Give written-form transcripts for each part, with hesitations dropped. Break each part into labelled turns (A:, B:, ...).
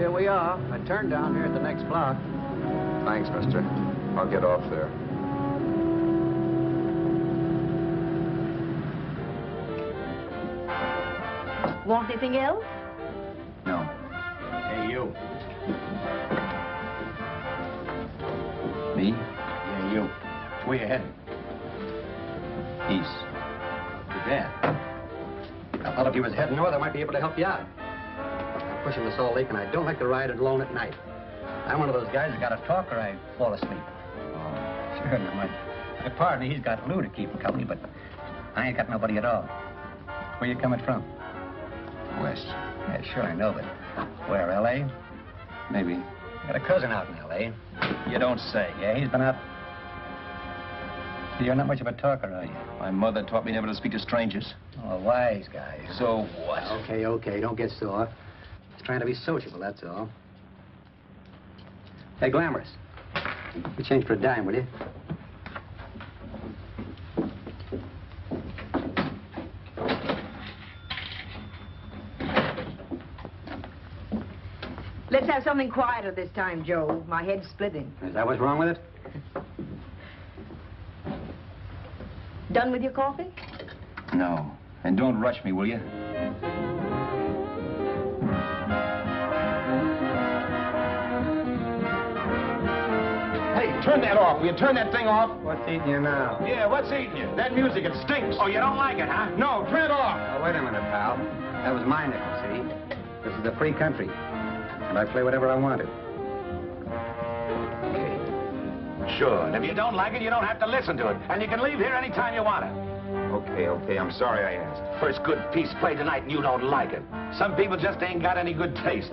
A: here we are. I turned down here at the next block.
B: Thanks, mister. I'll get off there.
C: Want anything else?
D: No. Hey, you.
B: Me?
D: Yeah, you. Where you heading?
B: East.
D: Too bad. I thought if you was heading north, I might be able to help you out. I'm pushing the Salt Lake, and I don't like to ride it alone at night. I'm one of those guys that got to talk or I fall asleep. Oh, sure, now my partner, he's got Lou to keep him company, but I ain't got nobody at all. Where you coming from?
B: West.
D: Yeah, sure, I know, but where, L.A.?
B: Maybe.
D: Got a cousin out in L.A. You don't say. Yeah, he's been out. You're not much of a talker, are you?
B: My mother taught me never to speak to strangers.
D: Oh, wise guy.
B: So what?
D: Okay, don't get sore. Just trying to be sociable, that's all. Hey, Glamorous. You change for a dime, will you?
C: Let's have something quieter this time, Joe. My head's splitting.
D: Is that what's wrong with it?
C: Done with your coffee?
B: No. And don't rush me, will you?
E: Hey, turn that off. Will you turn that thing off?
D: What's eating you now?
E: Yeah, what's eating you? That music, it stinks. Oh, you don't like it, huh? No, turn it off.
D: Oh, wait a minute, pal. That was my nickel, see? This is a free country. And I play whatever I wanted.
E: Okay. Sure. And if you don't like it, you don't have to listen to it. And you can leave here anytime you want it.
B: Okay. I'm sorry I asked.
E: First good piece played tonight and you don't like it. Some people just ain't got any good taste.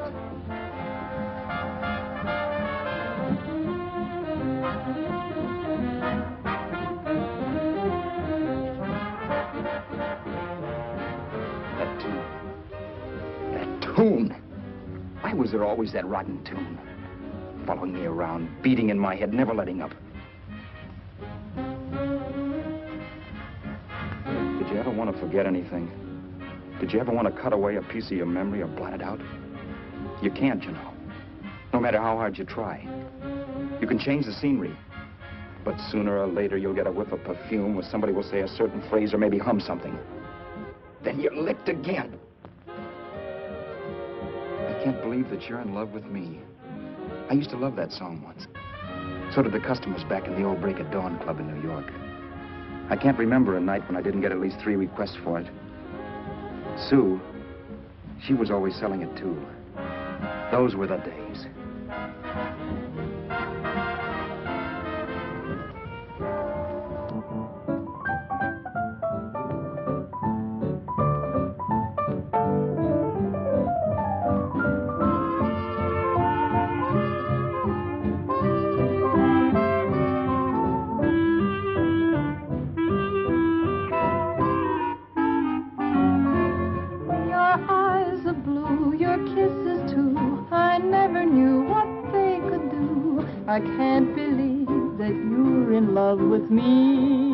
F: That tune. Why was there always that rotten tune? Following me around, beating in my head, never letting up. Did you ever want to forget anything? Did you ever want to cut away a piece of your memory or blot it out? You can't, you know. No matter how hard you try. You can change the scenery. But sooner or later, you'll get a whiff of perfume or somebody will say a certain phrase or maybe hum something. Then you're licked again. I can't believe that you're in love with me. I used to love that song once. So did the customers back in the old Break at Dawn club in New York. I can't remember a night when I didn't get at least 3 requests for it. Sue, she was always selling it too. Those were the days.
G: I can't believe that you're in love with me.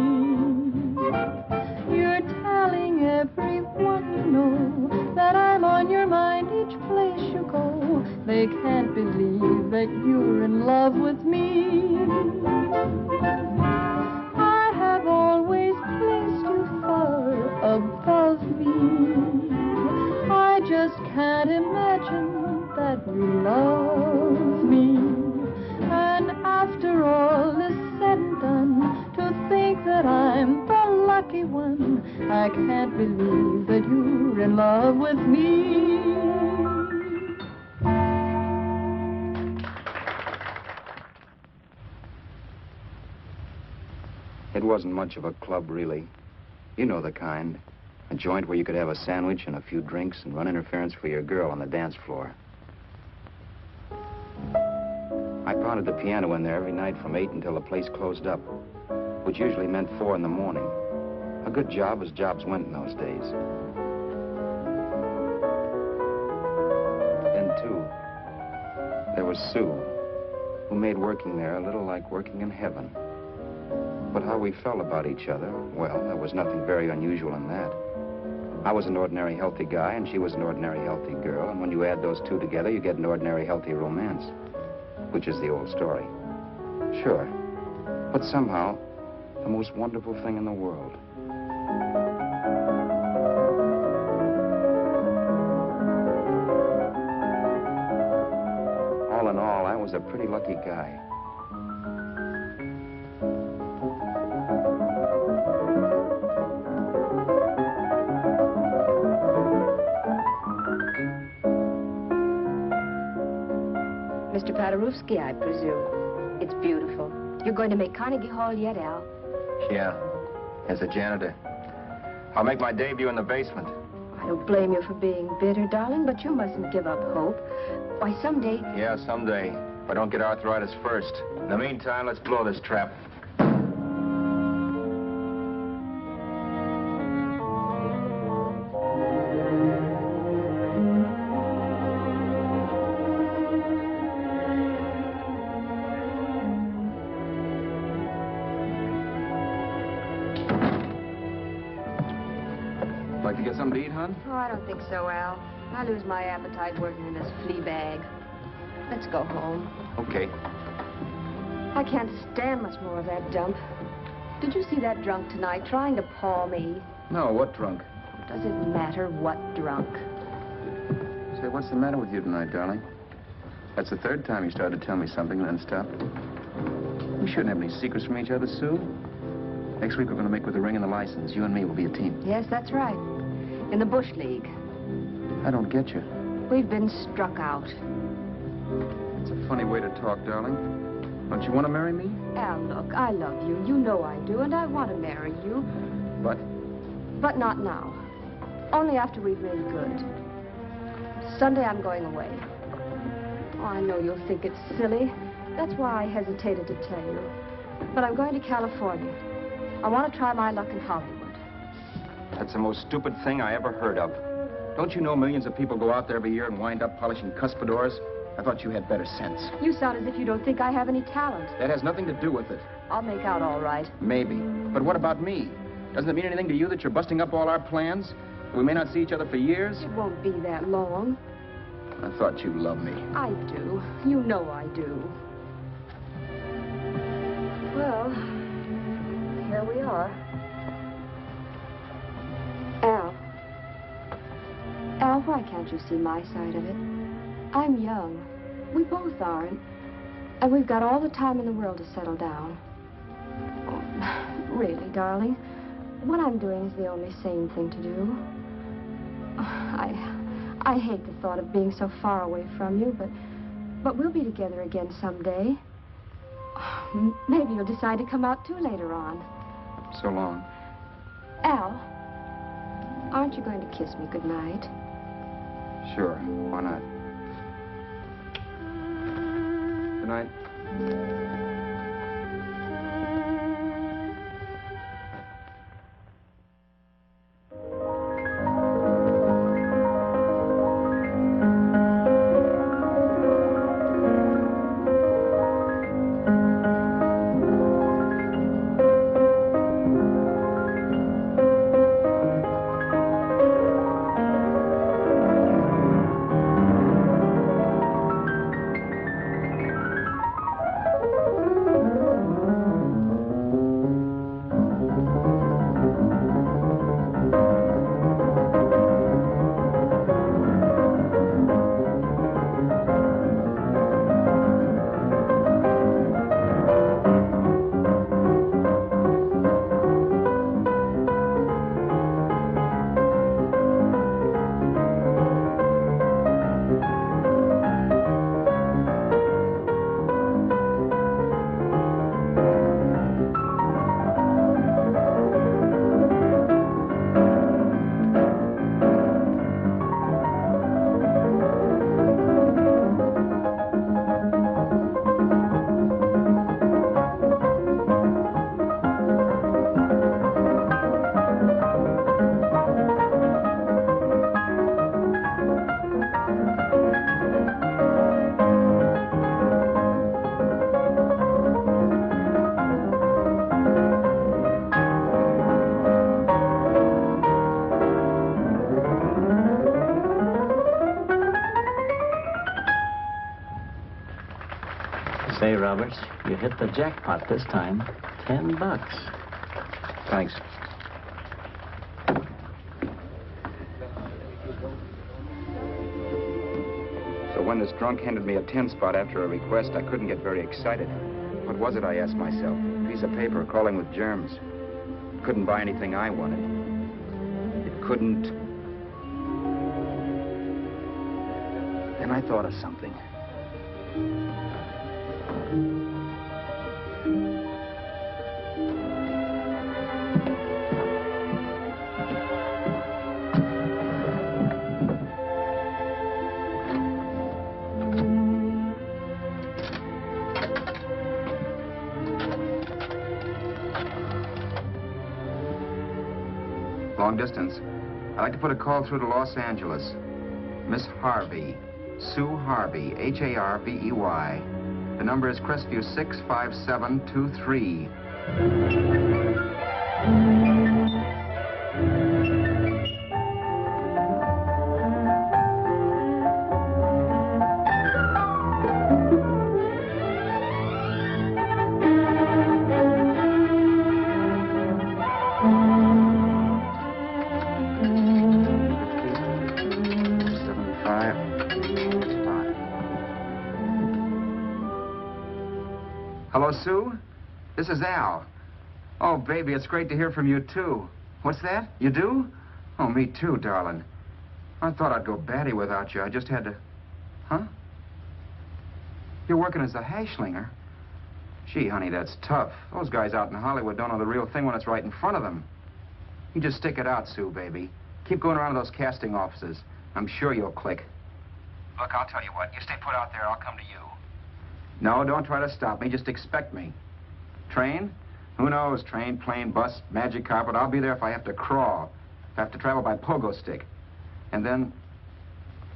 G: You're telling everyone you know that I'm on your mind each place you go. They can't believe that you're in love with me. I have always placed you far above me. I just can't imagine that you love me. And after all is said and done, to think that I'm the lucky one, I can't believe that you're in love with me.
F: It wasn't much of a club, really. You know the kind. A joint where you could have a sandwich and a few drinks and run interference for your girl on the dance floor. I pounded the piano in there every night from 8 until the place closed up, which usually meant 4 in the morning. A good job as jobs went in those days. Then, too, there was Sue, who made working there a little like working in heaven. But how we felt about each other, well, there was nothing very unusual in that. I was an ordinary healthy guy, and she was an ordinary healthy girl, and when you add those two together, you get an ordinary healthy romance, which is the old story. Sure, but somehow, the most wonderful thing in the world. All in all, I was a pretty lucky guy.
C: Mr. Paderewski, I presume. It's beautiful. You're going to make Carnegie Hall yet, Al?
B: Yeah, as a janitor. I'll make my debut in the basement.
C: I don't blame you for being bitter, darling, but you mustn't give up hope. Why, someday...
B: Yeah, someday. If I don't get arthritis first. In the meantime, let's blow this trap.
F: Like to get something to eat, hon?
C: Oh, I don't think so, Al. I lose my appetite working in this flea bag. Let's go home.
F: Okay.
C: I can't stand much more of that dump. Did you see that drunk tonight trying to paw me?
F: No, what drunk?
C: Does it matter what drunk?
F: Say, what's the matter with you tonight, darling? That's the third time you started to tell me something and then stopped. We shouldn't have any secrets from each other, Sue. Next week, we're going to make with the ring and the license. You and me will be a team.
C: Yes, that's right. In the Bush League.
F: I don't get you.
C: We've been struck out.
F: It's a funny way to talk, darling. Don't you want to marry me?
C: Al, look, I love you. You know I do, and I want to marry you.
F: But
C: But not now. Only after we've made good. Sunday, I'm going away. Oh, I know you'll think it's silly. That's why I hesitated to tell you. But I'm going to California. I want to try my luck in Hollywood.
F: that's the most stupid thing I ever heard of. Don't you know millions of people go out there every year and wind up polishing cuspidors? I thought you had better sense.
C: You sound as if you don't think I have any talent.
F: That has nothing to do with it.
C: I'll make out all right.
F: Maybe. But what about me? Doesn't it mean anything to you that you're busting up all our plans? We may not see each other for years?
C: It won't be that long.
F: I thought you loved me.
C: I do. You know I do. Well, here we are. Al, why can't you see my side of it? I'm young. We both are, and we've got all the time in the world to settle down. Oh, really, darling, what I'm doing is the only sane thing to do. I hate the thought of being so far away from you, but we'll be together again someday. Maybe you'll decide to come out too later on.
F: So long.
C: Al, aren't you going to kiss me goodnight?
F: Sure. Why not? Good night.
A: Roberts. You hit the jackpot this time. $10.
F: Thanks. So when this drunk handed me a 10 spot after a request, I couldn't get very excited. What was it, I asked myself? A piece of paper crawling with germs. Couldn't buy anything I wanted. It couldn't... Then I thought of something. Long distance. I'd like to put a call through to Los Angeles. Miss Harvey. Sue Harvey, H-A-R-V-E-Y. The number is Crestview 65723. Hello, Sue? This is Al. Oh, baby, it's great to hear from you, too. What's that? You do? Oh, me too, darling. I thought I'd go batty without you. I just had to... Huh? You're working as a hashlinger? Gee, honey, that's tough. Those guys out in Hollywood don't know the real thing when it's right in front of them. You just stick it out, Sue, baby. Keep going around to those casting offices. I'm sure you'll click. Look, I'll tell you what. You stay put out there, I'll come to you. No, don't try to stop me. Just expect me. Train? Who knows? Train, plane, bus, magic carpet. I'll be there if I have to crawl. If I have to travel by pogo stick. And then,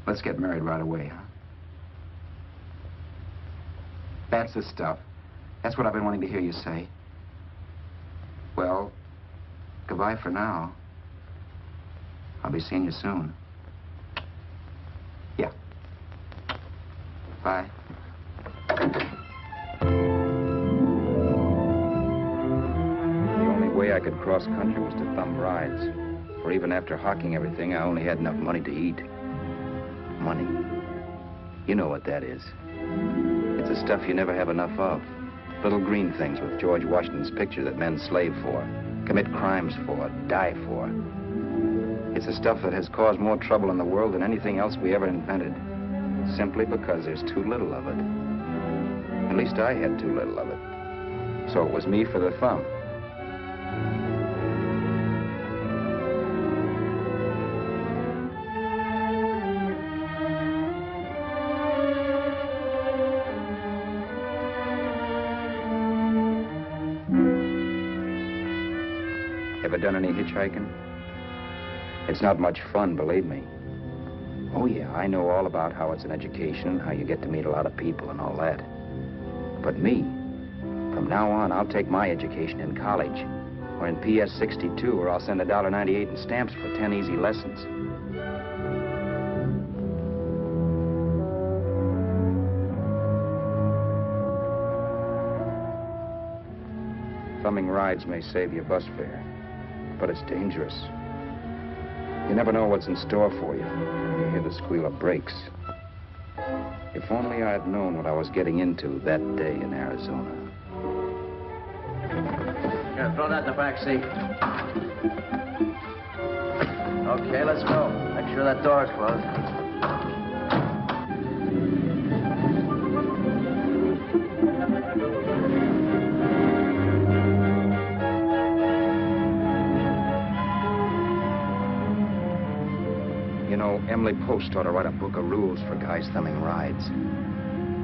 F: let's get married right away, huh? That's the stuff. That's what I've been wanting to hear you say. Well, goodbye for now. I'll be seeing you soon. Yeah. Bye. The only way I could cross country was to thumb rides. For even after hawking everything, I only had enough money to eat. Money. You know what that is. It's the stuff you never have enough of. Little green things with George Washington's picture that men slave for, commit crimes for, die for. It's the stuff that has caused more trouble in the world than anything else we ever invented. Simply because there's too little of it. At least I had too little of it. So it was me for the thumb. Ever done any hitchhiking? It's not much fun, believe me. Oh, yeah, I know all about how it's an education, how you get to meet a lot of people and all that. But me, from now on, I'll take my education in college, or in PS 62, or I'll send $1.98 in stamps for 10 easy lessons. Thumbing rides may save you bus fare, but it's dangerous. You never know what's in store for you. You hear the squeal of brakes. If only I had known what I was getting into that day in Arizona.
A: Here, throw that in the back seat. Okay, let's go. Make sure that door's closed.
F: You know, Emily Post ought to write a book of rules for guys thumbing rides.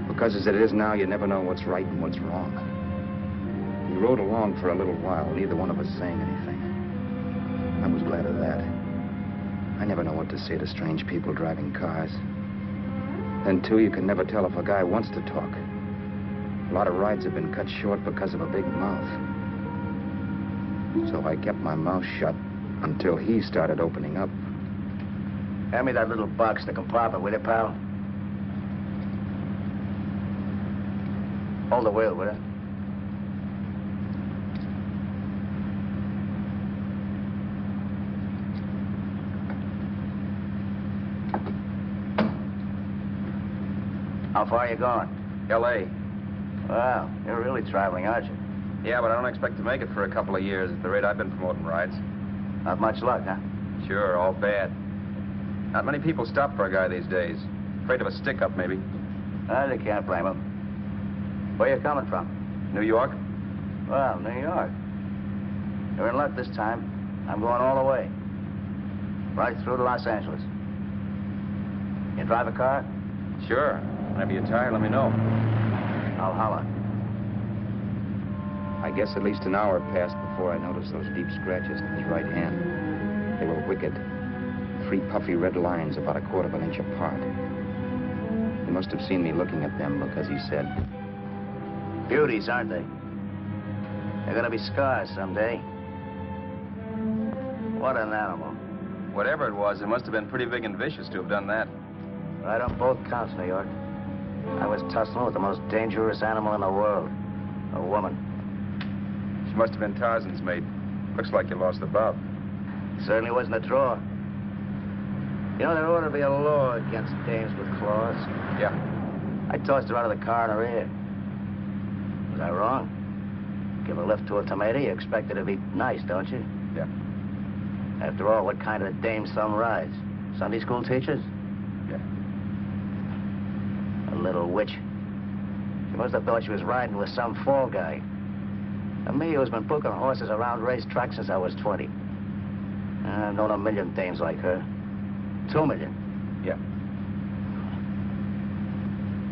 F: Because as it is now, you never know what's right and what's wrong. We rode along for a little while, neither one of us saying anything. I was glad of that. I never know what to say to strange people driving cars. Then, too, you can never tell if a guy wants to talk. A lot of rides have been cut short because of a big mouth. So I kept my mouth shut until he started opening up.
A: Hand me that little box in the compartment, will you, pal? Hold the wheel, will you? How far are you going?
B: L.A.
A: Wow, you're really traveling, aren't you?
B: Yeah, but I don't expect to make it for a couple of years at the rate I've been promoting rides.
A: Not much luck, huh?
B: Sure, all bad. Not many people stop for a guy these days. Afraid of a stick-up, maybe.
A: They can't blame him. Where you coming from?
B: New York?
A: Well, New York. You're in luck this time. I'm going all the way. Right through to Los Angeles. You drive a car?
B: Sure. Whenever you're tired, let me know.
A: I'll holler.
F: I guess at least an hour passed before I noticed those deep scratches in his right hand. They were wicked. 3 puffy red lines about 1/4 of an inch apart. He must have seen me looking at them because he said,
A: Beauties, aren't they? They're gonna be scars someday. What an animal.
B: Whatever it was, it must have been pretty big and vicious to have done that.
A: Right on both counts, New York. I was tussling with the most dangerous animal in the world. A woman.
B: She must have been Tarzan's mate. Looks like you lost the bob.
A: Certainly wasn't a draw. You know, there ought to be a law against dames with claws.
B: Yeah.
A: I tossed her out of the car in her ear. Was I wrong? Give a lift to a tomato, you expect it to be nice, don't you?
B: Yeah.
A: After all, what kind of dame's thumb rides? Sunday school teachers?
B: Yeah.
A: A little witch. She must have thought she was riding with some fall guy. And me, who's been booking horses around racetracks since I was 20. I've known a million dames like her. 2 million.
B: Yeah.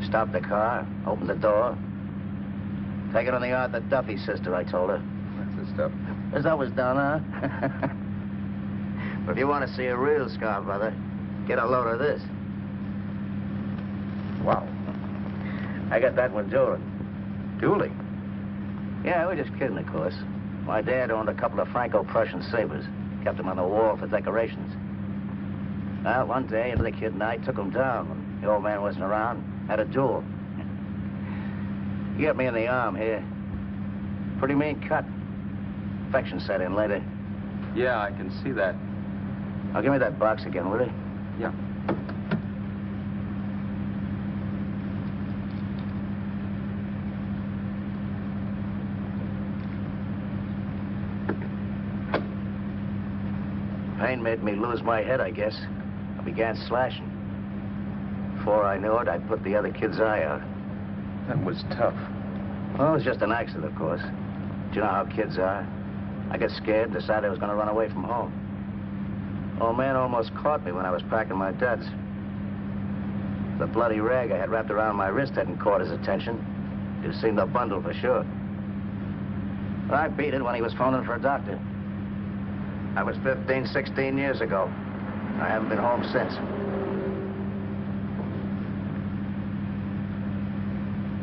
A: Stopped the car, opened the door. Take it on the yard, the Duffy sister, I told her.
B: That's the stuff.
A: As that was done, huh? But if you want to see a real scar, brother, get a load of this.
B: Wow.
A: I got that one dueling.
B: Dueling?
A: Yeah, we're just kidding, of course. My dad owned a couple of Franco-Prussian sabers. Kept them on the wall for decorations. Well, one day, the kid and I took them down when the old man wasn't around. Had a duel. He got me in the arm here. Pretty mean cut. Infection set in later.
B: Yeah, I can see that.
A: Now, give me that box again, will you?
B: Yeah.
A: Pain made me lose my head, I guess. I began slashing. Before I knew it, I'd put the other kid's eye out.
B: That was tough.
A: Well, it was just an accident, of course. Do you know how kids are? I got scared and decided I was going to run away from home. Old man almost caught me when I was packing my duds. The bloody rag I had wrapped around my wrist hadn't caught his attention. You'd seen the bundle for sure. But I beat it when he was phoning for a doctor. That was 15, 16 years ago. I haven't been home since.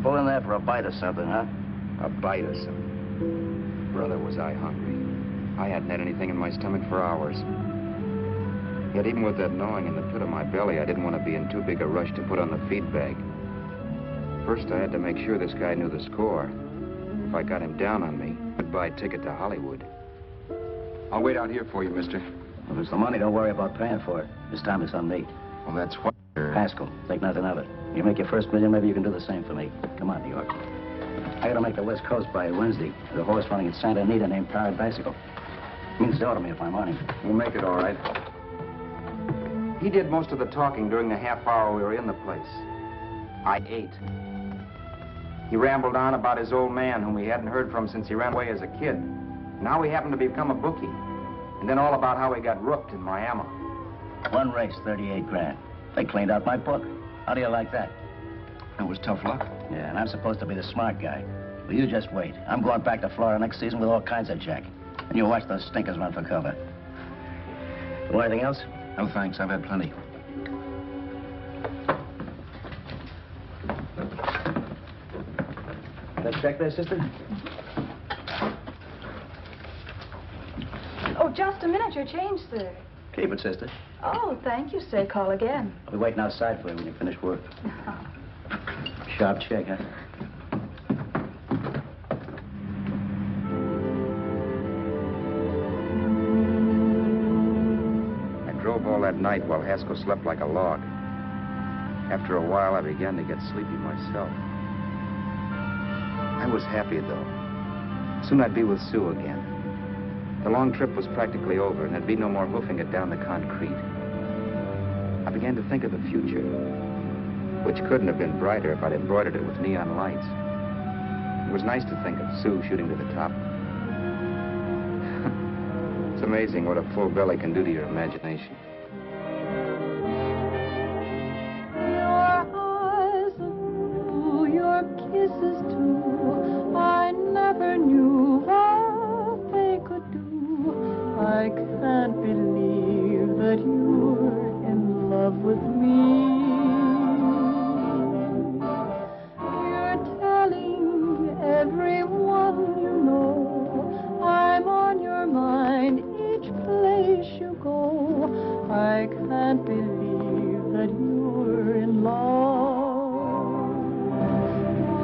A: Pull in there for a bite or something, huh?
F: a bite or something. Brother, was I hungry. I hadn't had anything in my stomach for hours. Yet even with that gnawing in the pit of my belly, I didn't want to be in too big a rush to put on the feed bag. First, I had to make sure this guy knew the score. If I got him down on me, goodbye ticket to Hollywood. I'll wait out here for you, mister.
A: If it's the money, don't worry about paying for it. This time it's on me.
F: Well, that's what...
A: Haskell, think nothing of it. You make your first million, maybe you can do the same for me. Come on, New York. I gotta make the West Coast by Wednesday. There's a horse running at Santa Anita named Parrot Bicycle. Means to me if I'm on him.
F: We'll make it all right. He did most of the talking during the half hour we were in the place. I ate. He rambled on about his old man, whom we hadn't heard from since he ran away as a kid. Now he happened to become a bookie. And then all about how he got rooked in Miami.
A: One race, 38 grand. They cleaned out my book. How do you like that?
F: That was tough luck.
A: Yeah, and I'm supposed to be the smart guy. Well, you just wait. I'm going back to Florida next season with all kinds of jack. And you watch those stinkers run for cover. Want anything else?
F: No, thanks. I've had plenty.
A: That check there, sister?
G: Oh, just a minute. Your change, sir.
A: Keep it, sister.
G: Oh, thank you, sir. Call again.
A: I'll be waiting outside for you when you finish work. Sharp check, huh?
F: all that night while Haskell slept like a log. After a while, I began to get sleepy myself. I was happy, though. Soon I'd be with Sue again. The long trip was practically over, and there'd be no more hoofing it down the concrete. I began to think of the future, which couldn't have been brighter if I'd embroidered it with neon lights. It was nice to think of Sue shooting to the top. It's amazing what a full belly can do to your imagination.
G: Your eyes are blue, your kisses too. I never knew what they could do. I can't believe that you're in love with me. You're telling everyone you know I'm on your mind each place you go. I can't believe that you're in love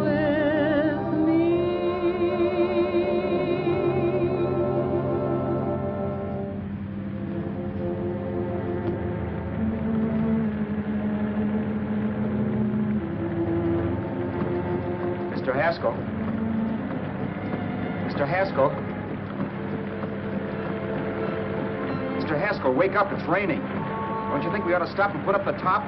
G: with me.
F: Mr. Haskell? Mr. Haskell? Mr. Haskell, wake up. It's raining. Don't you think we ought to stop and put up the top?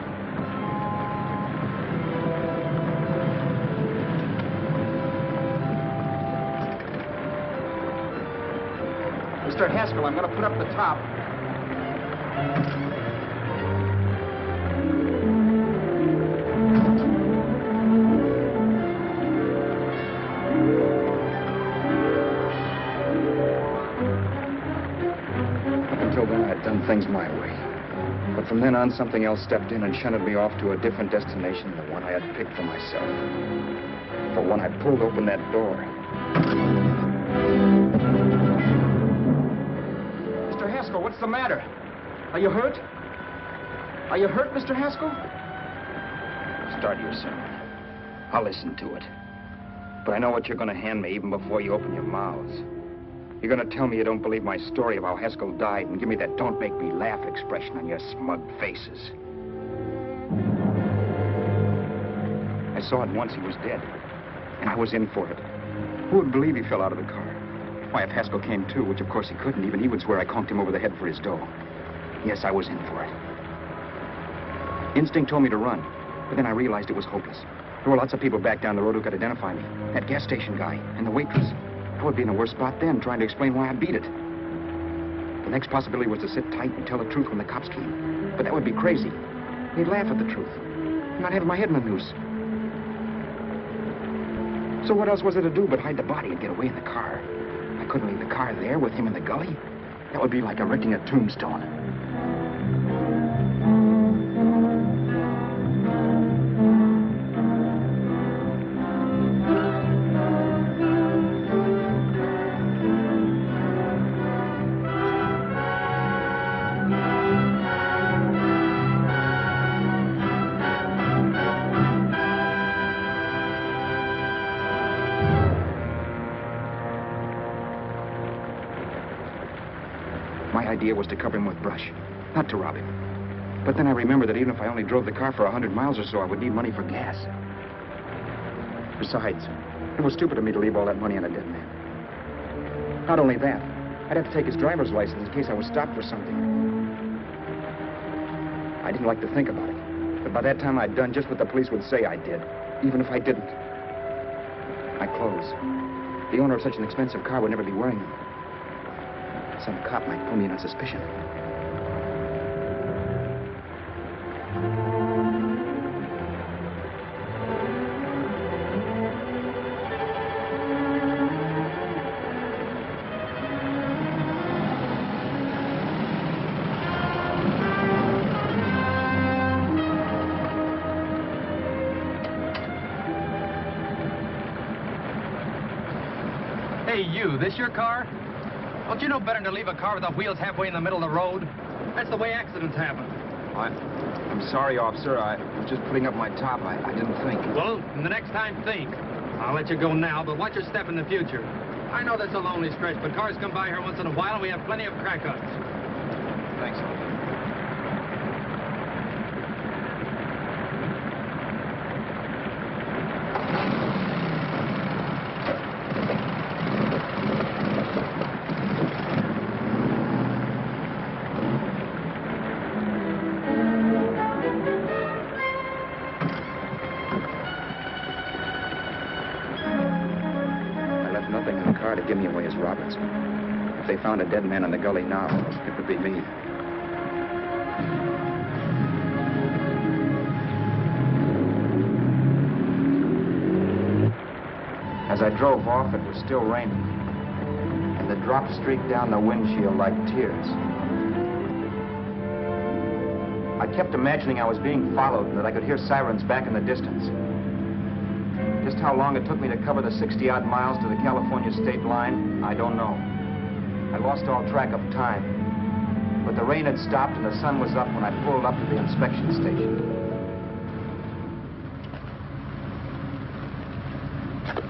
F: Mr. Haskell, I'm going to put up the top. Until then, I'd done things my way. But from then on, something else stepped in and shunted me off to a different destination than the one I had picked for myself. For when I pulled open that door... Mr. Haskell, what's the matter? Are you hurt? Are you hurt, Mr. Haskell? Start your sermon. I'll listen to it. But I know what you're going to hand me even before you open your mouths. You're going to tell me you don't believe my story of how Haskell died and give me that don't make me laugh expression on your smug faces. I saw at once he was dead, and I was in for it. Who would believe he fell out of the car? Why, if Haskell came too, which of course he couldn't, even he would swear I conked him over the head for his dough. Yes, I was in for it. Instinct told me to run, but then I realized it was hopeless. There were lots of people back down the road who could identify me. That gas station guy and the waitress. I would be in a worse spot then, trying to explain why I beat it. The next possibility was to sit tight and tell the truth when the cops came. But that would be crazy. They'd laugh at the truth. And I'd have my head in the noose. So what else was there to do but hide the body and get away in the car? I couldn't leave the car there with him in the gully. That would be like erecting a tombstone. My idea was to cover him with brush, not to rob him. But then I remembered that even if I only drove the car for 100 miles or so, I would need money for gas. Besides, it was stupid of me to leave all that money on a dead man. Not only that, I'd have to take his driver's license in case I was stopped for something. I didn't like to think about it, but by that time I'd done just what the police would say I did, even if I didn't. My clothes. The owner of such an expensive car would never be wearing them. Some cop might pull me in on suspicion.
D: Hey, you, this your car? Don't you know better than to leave a car with the wheels halfway in the middle of the road? That's the way accidents happen.
F: I'm sorry, officer. I was just putting up my top. I didn't think.
D: Well, the next time, think. I'll let you go now, but watch your step in the future. I know that's a lonely stretch, but cars come by here once in a while, and we have plenty of crack-ups.
F: Thanks, officer. is Roberts. If they found a dead man in the gully now, it would be me. As I drove off, it was still raining, and the drops streaked down the windshield like tears. I kept imagining I was being followed and that I could hear sirens back in the distance. Just how long it took me to cover the 60-odd miles to the California state line, I don't know. I lost all track of time. But the rain had stopped and the sun was up when I pulled up to the inspection station.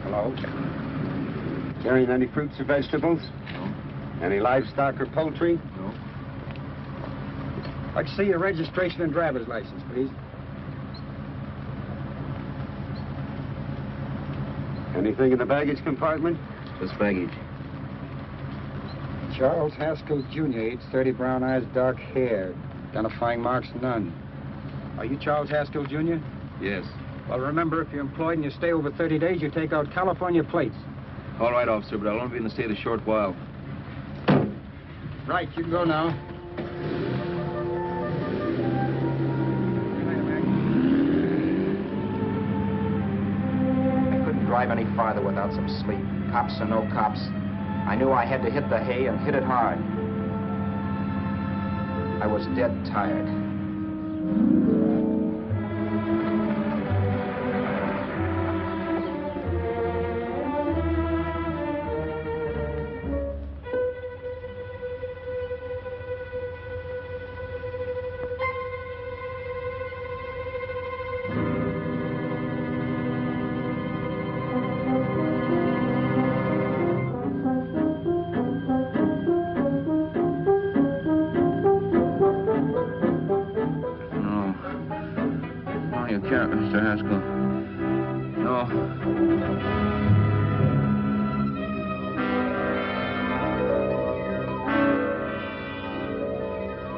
H: Hello? Carrying any fruits or vegetables?
F: No.
H: Any livestock or poultry?
F: No.
H: I'd like to see your registration and driver's license, please. Anything in the baggage compartment?
F: Just baggage.
H: Charles Haskell, Jr., age 30, brown eyes, dark hair. Identifying marks, none. Are you Charles Haskell, Jr.?
F: Yes.
H: Well, remember, if you're employed and you stay over 30 days, you take out California plates.
F: All right, officer, but I'll only be in the state a short while.
H: Right, you can go now.
F: I couldn't drive any farther without some sleep. Cops or no cops, I knew I had to hit the hay and hit it hard. I was dead tired.
I: Mr. Haskell. No.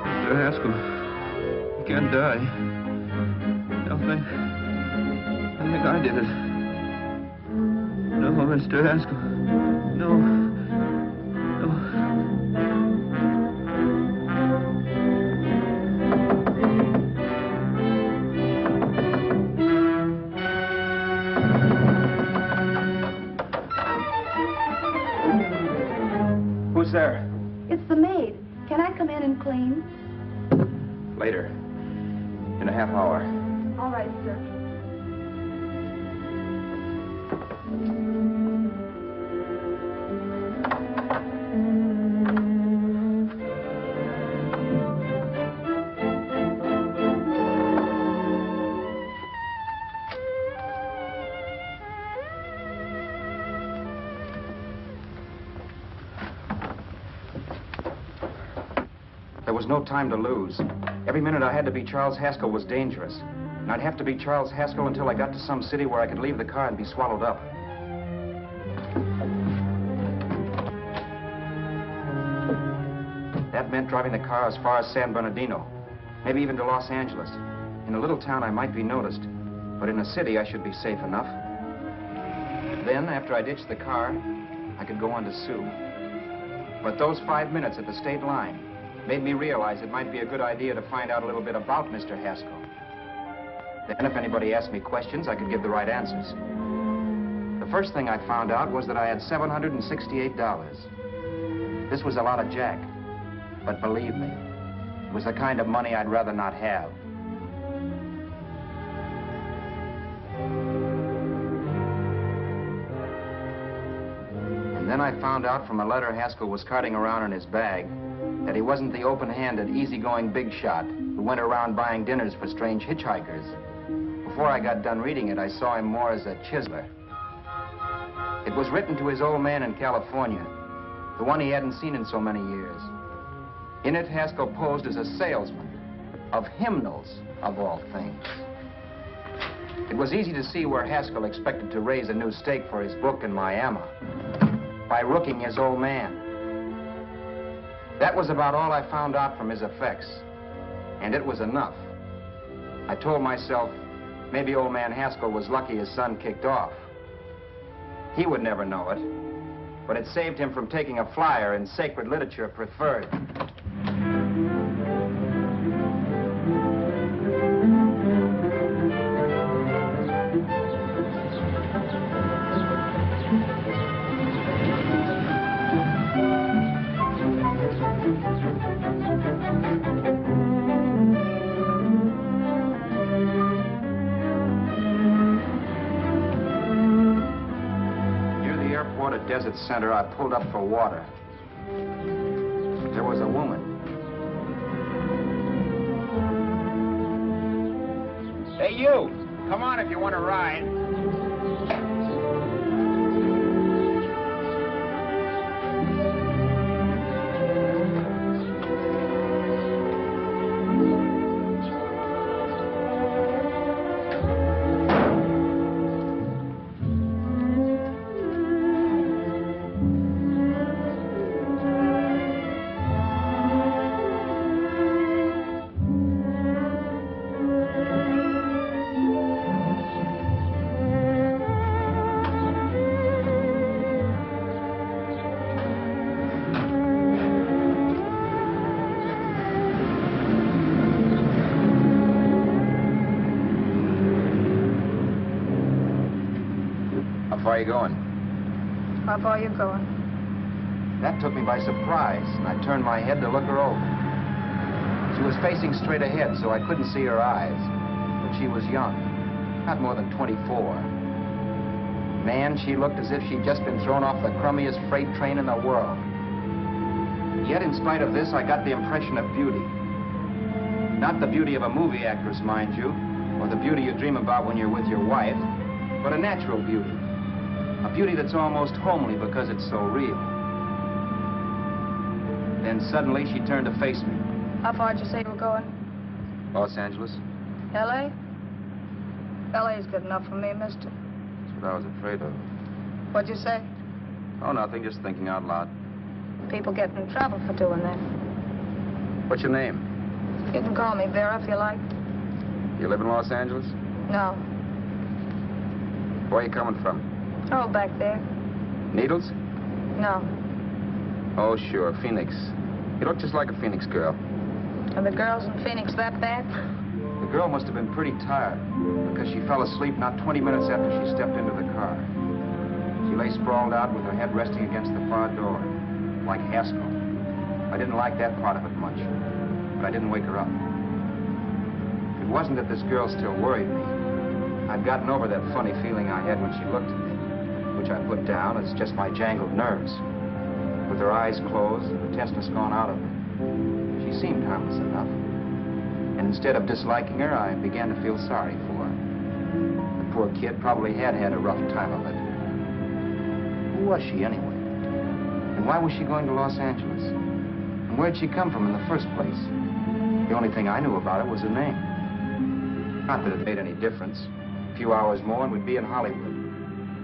I: Mr. Haskell, you can't die. Don't think I did it. No, Mr. Haskell. No.
F: There?
J: It's the maid. Can I come in and clean?
F: Later. In a half hour.
J: All right, sir.
F: There was no time to lose. Every minute I had to be Charles Haskell was dangerous. And I'd have to be Charles Haskell until I got to some city where I could leave the car and be swallowed up. That meant driving the car as far as San Bernardino, maybe even to Los Angeles. In a little town, I might be noticed, but in a city, I should be safe enough. Then, after I ditched the car, I could go on to Sue. But those 5 minutes at the state line made me realize it might be a good idea to find out a little bit about Mr. Haskell. Then if anybody asked me questions, I could give the right answers. The first thing I found out was that I had $768. This was a lot of jack, but believe me, it was the kind of money I'd rather not have. And then I found out from a letter Haskell was carting around in his bag that he wasn't the open-handed, easygoing big shot who went around buying dinners for strange hitchhikers. Before I got done reading it, I saw him more as a chiseler. It was written to his old man in California, the one he hadn't seen in so many years. In it, Haskell posed as a salesman of hymnals, of all things. It was easy to see where Haskell expected to raise a new stake for his book in Miami by rooking his old man. That was about all I found out from his effects, and it was enough. I told myself, maybe old man Haskell was lucky his son kicked off. He would never know it, but it saved him from taking a flyer in Sacred Literature Preferred. Desert Center, I pulled up for water. There was a woman.
E: Hey, you! Come on if you want to ride.
B: How far are you going?
J: How far are you going?
F: That took me by surprise, and I turned my head to look her over. She was facing straight ahead, so I couldn't see her eyes. But she was young, not more than 24. Man, she looked as if she'd just been thrown off the crummiest freight train in the world. Yet, in spite of this, I got the impression of beauty. Not the beauty of a movie actress, mind you, or the beauty you dream about when you're with your wife, but a natural beauty. A beauty that's almost homely because it's so real. Then suddenly she turned to face me.
J: How far did you say you were going?
B: Los Angeles?
J: L.A.? L.A.'s good enough for me, mister.
B: That's what I was afraid of.
J: What'd you say?
B: Oh, nothing, just thinking out loud.
J: People get in trouble for doing that.
B: What's your name?
J: You can call me Vera if you like.
B: You live in Los Angeles?
J: No.
B: Where are you coming from?
J: Oh, back there.
B: Needles?
J: No.
B: Oh, sure, Phoenix. You look just like a Phoenix girl.
J: Are the girls in Phoenix that bad?
F: The girl must have been pretty tired, because she fell asleep not 20 minutes after she stepped into the car. She lay sprawled out with her head resting against the far door, like Haskell. I didn't like that part of it much, but I didn't wake her up. It wasn't that this girl still worried me. I'd gotten over that funny feeling I had when she looked at me, which I put down as just my jangled nerves. With her eyes closed and the tenseness gone out of her, she seemed harmless enough. And instead of disliking her, I began to feel sorry for her. The poor kid probably had had a rough time of it. Who was she anyway? And why was she going to Los Angeles? And where'd she come from in the first place? The only thing I knew about her was her name. Not that it made any difference. A few hours more and we'd be in Hollywood.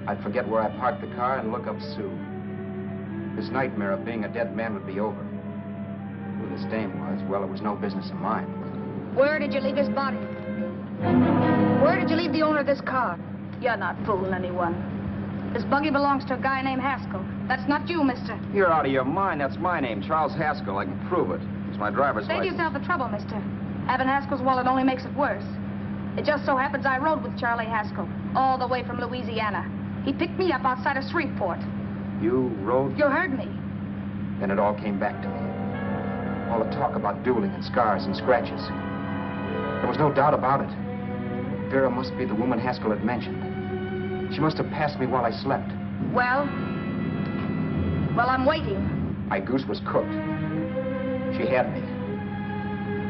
F: I'd forget where I parked the car and look up Sue. This nightmare of being a dead man would be over. Who this dame was, well, it was no business of mine.
J: Where did you leave his body? Where did you leave the owner of this car? You're not fooling anyone. This buggy belongs to a guy named Haskell. That's not you, mister.
B: You're out of your mind. That's my name, Charles Haskell. I can prove it. It's my driver's
J: Save
B: license.
J: yourself the trouble, mister. Having Haskell's wallet only makes it worse. It just so happens I rode with Charlie Haskell all the way from Louisiana. He picked me up outside of Shreveport.
F: You rode?
J: You heard me.
F: Then it all came back to me. All the talk about dueling and scars and scratches. There was no doubt about it. Vera must be the woman Haskell had mentioned. She must have passed me while I slept.
J: Well, I'm waiting.
F: My goose was cooked. She had me.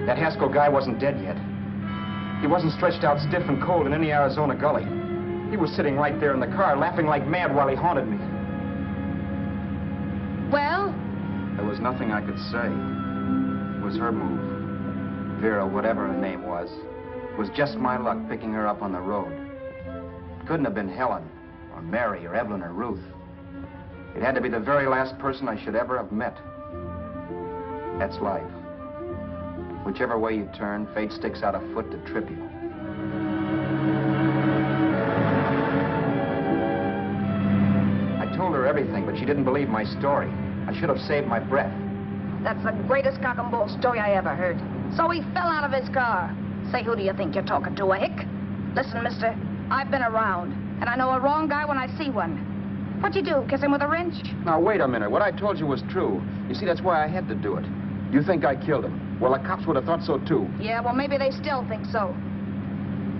F: That Haskell guy wasn't dead yet. He wasn't stretched out stiff and cold in any Arizona gully. He was sitting right there in the car, laughing like mad while he haunted me.
J: Well?
F: There was nothing I could say. It was her move. Vera, whatever her name was just my luck picking her up on the road. It couldn't have been Helen, or Mary, or Evelyn, or Ruth. It had to be the very last person I should ever have met. That's life. Whichever way you turn, fate sticks out a foot to trip you. I told her everything, but she didn't believe my story. I should have saved my breath.
J: That's the greatest cock and bull story I ever heard. So he fell out of his car. Say, who do you think you're talking to, a hick? Listen, mister, I've been around, and I know a wrong guy when I see one. What'd you do, kiss him with a wrench?
F: Now, wait a minute. What I told you was true. You see, that's why I had to do it. You think I killed him. Well, the cops would have thought so, too.
J: Yeah, well, maybe they still think so.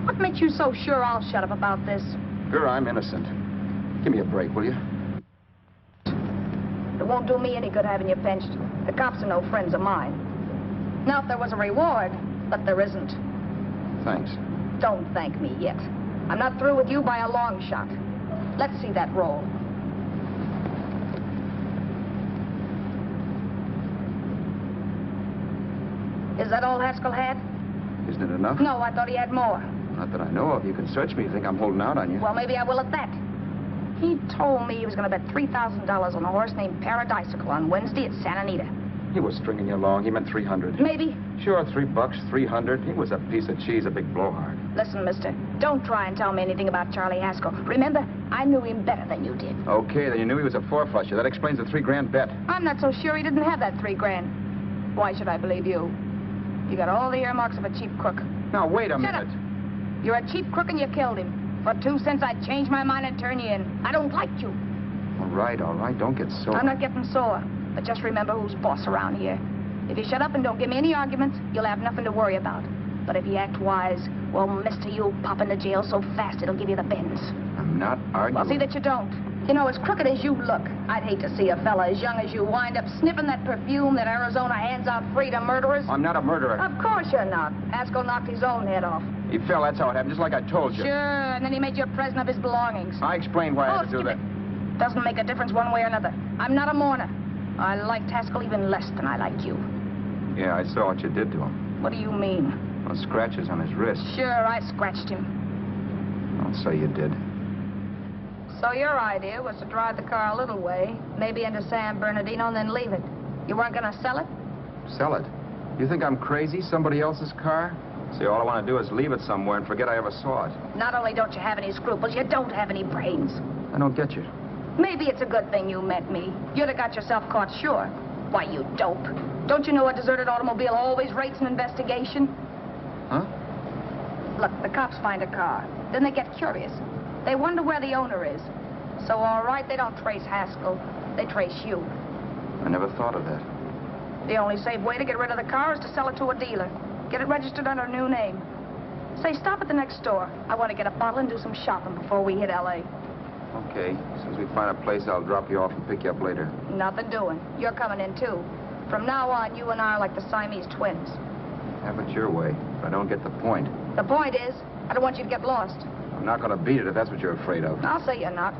J: What makes you so sure I'll shut up about this?
F: Girl, I'm innocent. Give me a break, will you?
J: It won't do me any good having you pinched. The cops are no friends of mine. Now, if there was a reward, but there isn't.
F: Thanks.
J: Don't thank me yet. I'm not through with you by a long shot. Let's see that roll. Is that all Haskell had?
F: Isn't it enough?
J: No, I thought he had more.
F: Not that I know of. You can search me if you think I'm holding out on you.
J: Well, maybe I will at that. He told me he was going to bet $3,000 on a horse named Paradisical on Wednesday at Santa Anita.
F: He was stringing you along. He meant 300.
J: Maybe.
F: Sure, $3, 300. He was a piece of cheese, a big blowhard.
J: Listen, mister, don't try and tell me anything about Charlie Haskell. Remember, I knew him better than you did.
F: Okay, then you knew he was a four-flusher. That explains the $3,000 bet.
J: I'm not so sure he didn't have that $3,000. Why should I believe you? You got all the earmarks of a cheap crook.
F: Now, wait a minute.
J: Shut up. You're a cheap crook and you killed him. For 2 cents, I'd change my mind and turn you in. I don't like you.
F: All right. Don't get sore.
J: I'm not getting sore. But just remember who's boss around here. If you shut up and don't give me any arguments, you'll have nothing to worry about. But if you act wise, well, mister, you'll pop into jail so fast it'll give you the bends.
F: I'm not arguing.
J: Well, see that you don't. You know, as crooked as you look, I'd hate to see a fella as young as you wind up sniffing that perfume that Arizona hands out free to murderers.
F: I'm not a murderer.
J: Of course you're not. Haskell knocked his own head off.
F: He fell, that's how it happened, just like I told you.
J: Sure, and then he made you a present of his belongings.
F: I explained why I had to do that.
J: Doesn't make a difference one way or another. I'm not a mourner. I liked Haskell even less than I like you.
F: Yeah, I saw what you did to him.
J: What do you mean?
F: Well, scratches on his wrist.
J: Sure, I scratched him.
F: I'll say you did.
J: So your idea was to drive the car a little way, maybe into San Bernardino, and then leave it. You weren't going to sell it?
F: Sell it? You think I'm crazy? Somebody else's car? See, all I want to do is leave it somewhere and forget I ever saw it.
J: Not only don't you have any scruples, you don't have any brains.
F: I don't get you.
J: Maybe it's a good thing you met me. You'd have got yourself caught, sure. Why, you dope. Don't you know a deserted automobile always rates an investigation?
F: Huh?
J: Look, the cops find a car. Then they get curious. They wonder where the owner is. So, all right, they don't trace Haskell. They trace you.
F: I never thought of that.
J: The only safe way to get rid of the car is to sell it to a dealer. Get it registered under a new name. Say, stop at the next store. I want to get a bottle and do some shopping before we hit L.A.
F: Okay. As soon as we find a place, I'll drop you off and pick you up later.
J: Nothing doing. You're coming in, too. From now on, you and I are like the Siamese twins.
F: Have it your way, but I don't get the point.
J: The point is, I don't want you to get lost.
F: I'm not going to beat it if that's what you're afraid of.
J: I'll say you're not.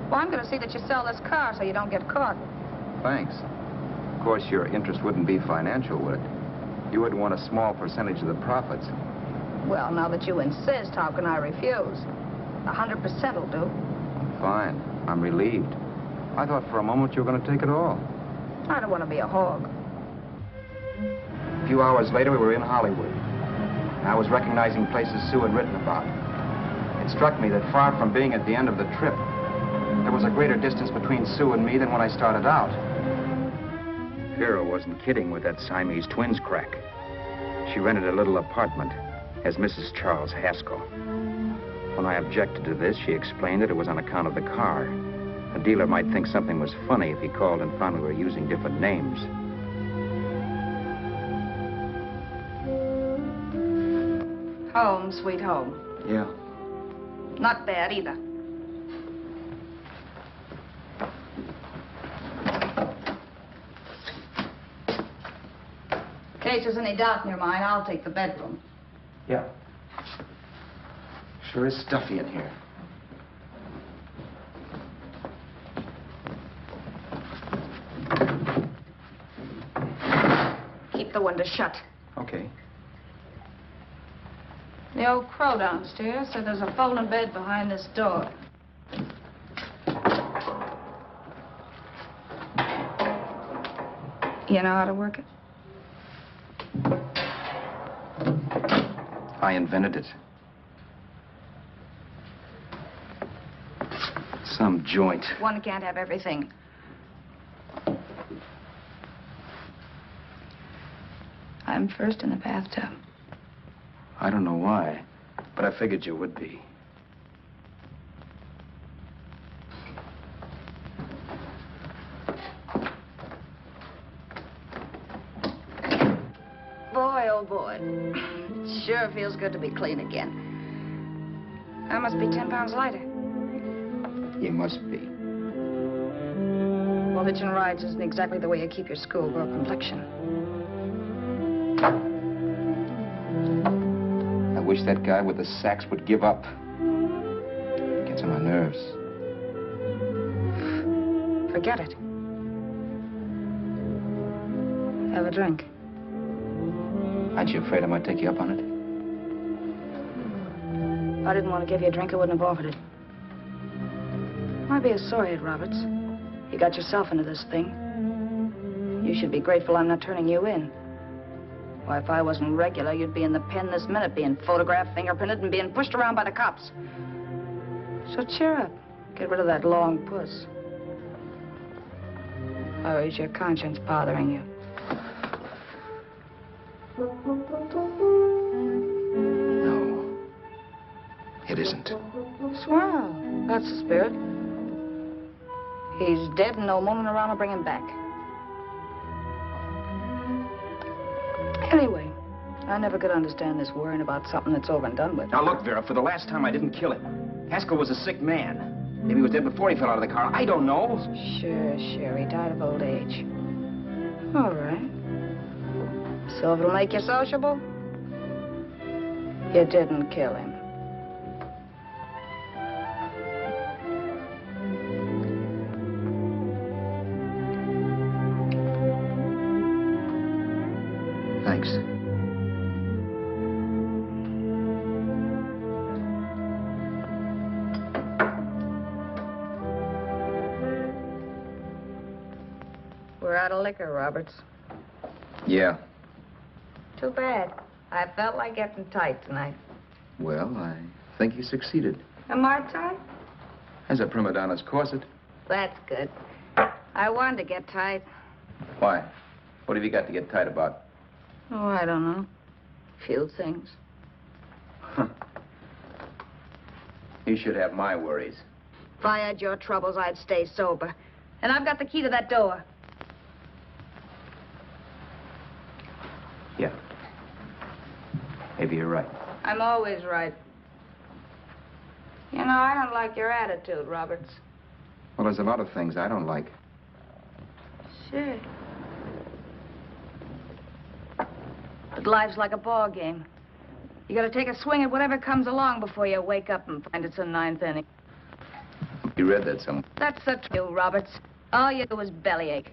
J: Well, I'm going to see that you sell this car so you don't get caught.
F: Thanks. Of course, your interest wouldn't be financial, would it? You would want a small percentage of the profits.
J: Well, now that you insist, how can I refuse? 100% will do.
F: Fine. I'm relieved. I thought for a moment you were going to take it all.
J: I don't want to be a hog.
F: A few hours later, we were in Hollywood. I was recognizing places Sue had written about. It struck me that far from being at the end of the trip, there was a greater distance between Sue and me than when I started out. Vera wasn't kidding with that Siamese twins crack. She rented a little apartment as Mrs. Charles Haskell. When I objected to this, she explained that it was on account of the car. A dealer might think something was funny if he called and found we were using different names.
J: Home, sweet home.
F: Yeah.
J: Not bad, either. In case there's any doubt in your mind, I'll take the bedroom.
F: Yeah. Sure is stuffy in here.
J: Keep the window shut.
F: Okay.
J: The old crow downstairs said there's a folding bed behind this door. You know how to work it?
F: I invented it.
B: Some joint.
J: One can't have everything. I'm first in the bathtub.
B: I don't know why, but I figured you would be.
J: Boy, oh boy. It sure feels good to be clean again. I must be 10 pounds lighter.
B: You must be.
J: Well, hitching rides isn't exactly the way you keep your schoolgirl complexion.
B: I wish that guy with the sacks would give up. Gets on my nerves.
J: Forget it. Have a drink.
B: Aren't you afraid I might take you up on it?
J: If I didn't want to give you a drink, I wouldn't have offered it. Might be a sorehead, Roberts. You got yourself into this thing. You should be grateful I'm not turning you in. Why, if I wasn't regular, you'd be in the pen this minute, being photographed, fingerprinted, and being pushed around by the cops. So cheer up. Get rid of that long puss. Or is your conscience bothering you?
B: No. It isn't.
J: Swell. That's the spirit. He's dead and no mooning around will bring him back. Anyway, I never could understand this worrying about something that's over and done with.
B: Now look, Vera, for the last time I didn't kill him. Haskell was a sick man. Maybe he was dead before he fell out of the car. I don't know.
J: Sure. He died of old age. All right. So if it'll make you sociable, you didn't kill him.
B: Thanks.
J: We're out of liquor, Roberts.
B: Yeah.
J: Too bad. I felt like getting tight tonight.
B: Well, I think you succeeded.
J: Am I tight?
B: As a prima donna's corset.
J: That's good. I wanted to get tight.
B: Why? What have you got to get tight about?
J: Oh, I don't know. Few things.
B: You should have my worries.
J: If I had your troubles, I'd stay sober. And I've got the key to that door.
B: Yeah. Maybe you're right.
J: I'm always right. You know, I don't like your attitude, Roberts.
B: Well, there's a lot of things I don't like.
J: Sure. But life's like a ball game. You gotta take a swing at whatever comes along before you wake up and find it's a ninth inning.
B: You read that somewhere.
J: That's the truth, Roberts. All you do is bellyache.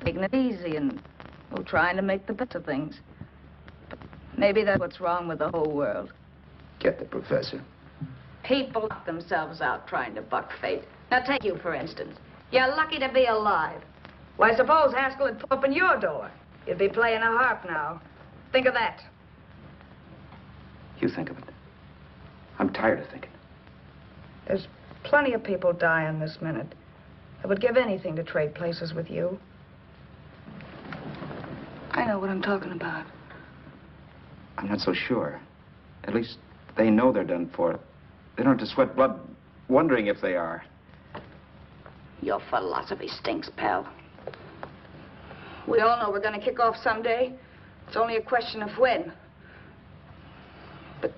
J: Taking it easy and, well, trying to make the best of things. But maybe that's what's wrong with the whole world.
B: Get the professor.
J: People knock themselves out trying to buck fate. Now, take you, for instance. You're lucky to be alive. Why, suppose Haskell had opened your door. You'd be playing a harp now. Think of that.
B: You think of it. I'm tired of thinking.
J: There's plenty of people dying this minute. I would give anything to trade places with you. I know what I'm talking about.
F: I'm not so sure. At least they know they're done for. They don't have to sweat blood wondering if they are.
J: Your philosophy stinks, pal. We all know we're going to kick off someday. It's only a question of when. But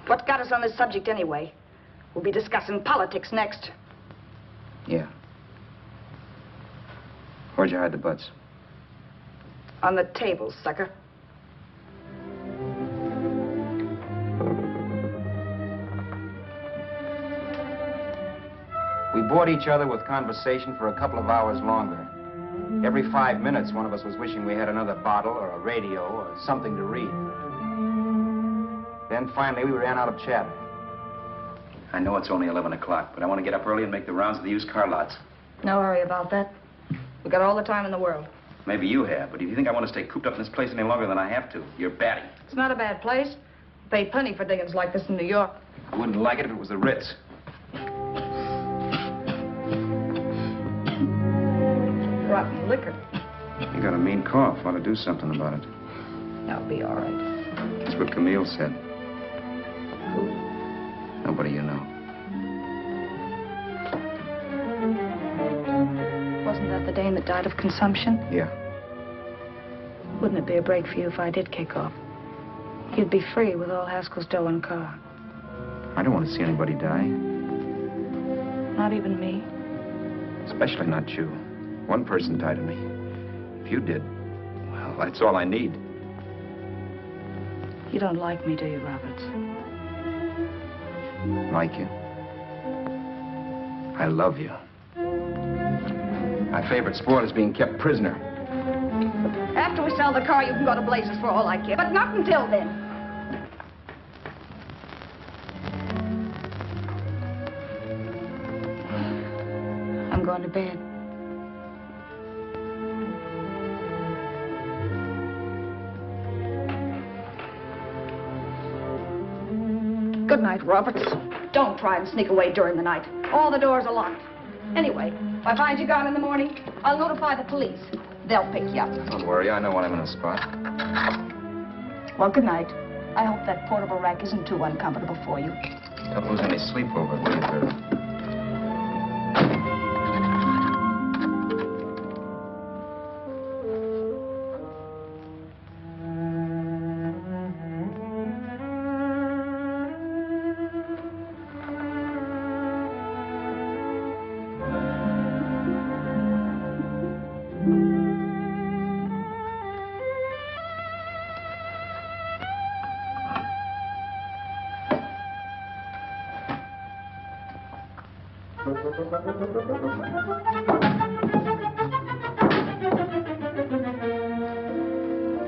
J: what got us on this subject anyway? We'll be discussing politics next.
F: Yeah. Where'd you hide the butts?
J: On the table, sucker.
B: We bored each other with conversation for a couple of hours longer. Every 5 minutes, one of us was wishing we had another bottle or a radio or something to read. Then finally, we ran out of chatter.
F: I know it's only 11 o'clock, but I want to get up early and make the rounds of the used car lots.
J: No hurry about that. We got all the time in the world.
F: Maybe you have, but if you think I want to stay cooped up in this place any longer than I have to, you're batty.
J: It's not a bad place. Pay plenty for diggings like this in New York.
F: I wouldn't like it if it was the Ritz.
J: rotten liquor.
F: You got a mean cough. Want to do something about it.
J: I'll be all right.
F: That's what Camille said.
J: Who?
F: Nobody you know.
J: Wasn't that the dame that died of consumption?
F: Yeah.
J: Wouldn't it be a break for you if I did kick off? You'd be free with all Haskell's dough and car.
F: I don't want to see anybody die.
J: Not even me.
F: Especially not you. One person died of me. If you did, well, that's all I need.
J: You don't like me, do you, Roberts?
F: Like you? I love you. My favorite sport is being kept prisoner.
J: After we sell the car, you can go to blazes for all I care. But not until then. I'm going to bed. Good night, Roberts. Don't try and sneak away during the night. All the doors are locked. Anyway, if I find you gone in the morning, I'll notify the police. They'll pick you up.
F: Don't worry, I know when I'm in a spot.
J: Well, good night. I hope that portable rack isn't too uncomfortable for you.
F: Don't lose any sleep over it, will you, Vera?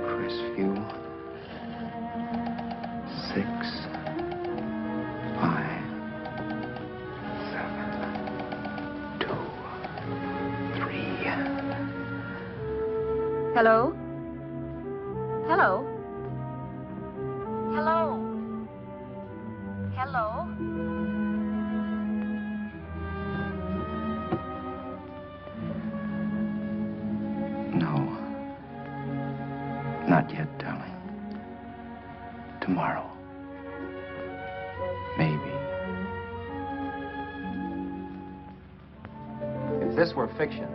F: Crestview. 6, 5, 7, 2, 3.
J: Hello? Hello? Hello? Hello?
F: No. Not yet, darling. Tomorrow. Maybe.
B: If this were fiction,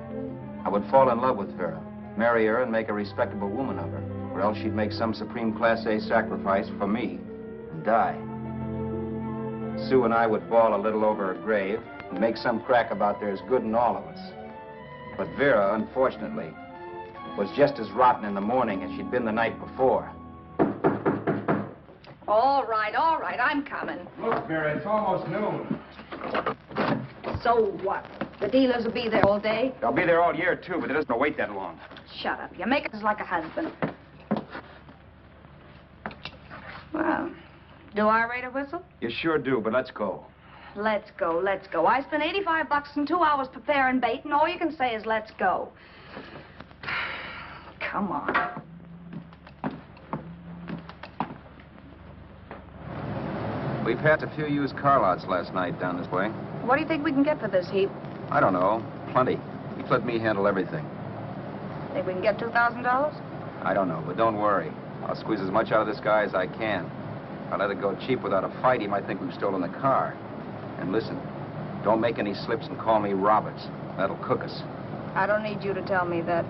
B: I would fall in love with Vera, marry her, and make a respectable woman of her. Or else she'd make some supreme Class A sacrifice for me and die. Sue and I would bawl a little over her grave and make some crack about there's good in all of us. But Vera, unfortunately, was just as rotten in the morning as she'd been the night before.
J: All right, I'm coming.
H: Look, Vera, it's almost noon.
J: So what? The dealers will be there all day?
F: They'll be there all year, too, but it doesn't wait that long.
J: Shut up. You make us like a husband. Well, do I rate a whistle?
F: You sure do, but let's go.
J: Let's go, let's go. I spent $85 and 2 hours preparing bait, and all you can say is let's go. Come on.
B: We passed a few used car lots last night down this way.
J: What do you think we can get for this heap?
B: I don't know. Plenty. You let me handle everything.
J: Think we can get $2,000?
B: I don't know, but don't worry. I'll squeeze as much out of this guy as I can. If I let it go cheap without a fight, he might think we've stolen the car. And listen, don't make any slips and call me Roberts. That'll cook us.
J: I don't need you to tell me that.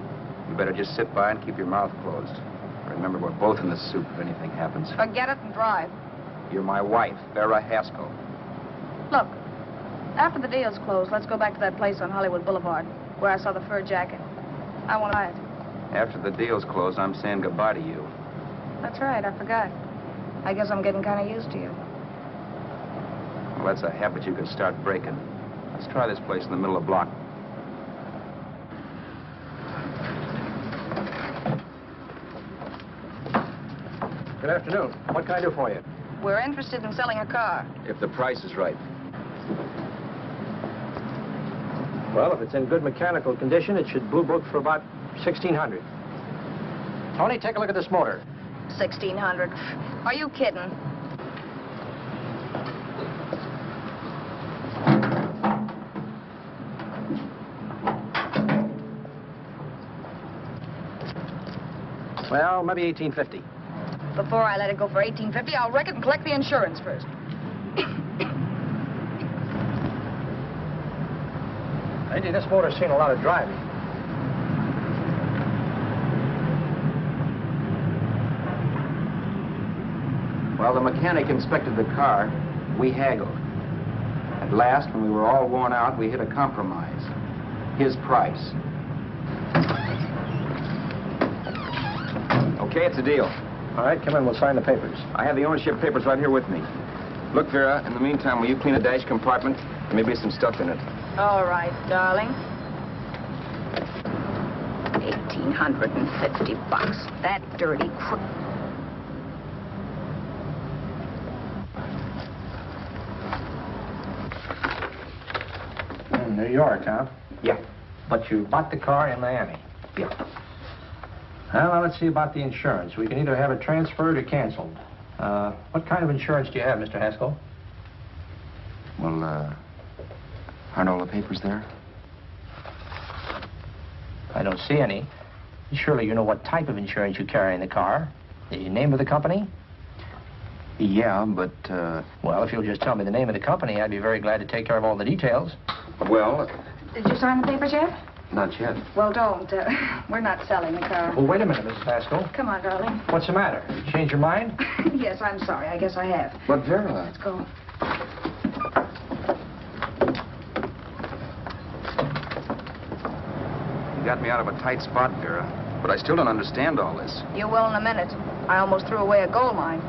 B: You better just sit by and keep your mouth closed. Remember, we're both in the soup if anything happens.
J: Forget it and drive.
B: You're my wife, Vera Haskell.
J: Look, after the deal's closed, let's go back to that place on Hollywood Boulevard where I saw the fur jacket. I want to buy it.
B: After the deal's closed, I'm saying goodbye to you.
J: That's right, I forgot. I guess I'm getting kind of used to you.
B: Well, that's a habit you could start breaking. Let's try this place in the middle of the block.
D: Good afternoon. What can I do for you?
J: We're interested in selling a car.
B: If the price is right.
D: Well, if it's in good mechanical condition, it should blue book for about $1,600. Tony, take a look at this motor.
J: 1,600. Are you kidding?
D: Well, maybe $18.50.
J: Before I let it go for $18.50, I'll wreck it and collect the insurance first.
D: Lady, this motor's seen a lot of driving.
B: While the mechanic inspected the car, we haggled. At last, when we were all worn out, we hit a compromise. His price. Okay, it's a deal.
D: All right, come in, we'll sign the papers.
B: I have the ownership papers right here with me. Look, Vera, in the meantime, will you clean the dash compartment? There may be some stuff in it.
J: All right, darling. $1,850. That dirty crook.
D: In New York, huh?
B: Yeah.
D: But you bought the car in Miami?
B: Yeah.
D: Well, now let's see about the insurance. We can either have it transferred or canceled. What kind of insurance do you have, Mr. Haskell?
B: Well, aren't all the papers there?
D: I don't see any. Surely you know what type of insurance you carry in the car. The name of the company?
B: Yeah, but,
D: Well, if you'll just tell me the name of the company, I'd be very glad to take care of all the details.
B: well,
J: Did you sign the papers yet?
B: not yet.
J: Well, don't. We're not selling the car.
D: Well, wait a minute, Mrs. Haskell.
J: Come on, darling.
D: What's the matter? You changed your mind?
J: Yes, I'm sorry. I guess I have.
B: But, Vera...
J: Let's go.
B: You got me out of a tight spot, Vera. But I still don't understand all this.
J: You will in a minute. I almost threw away a gold mine.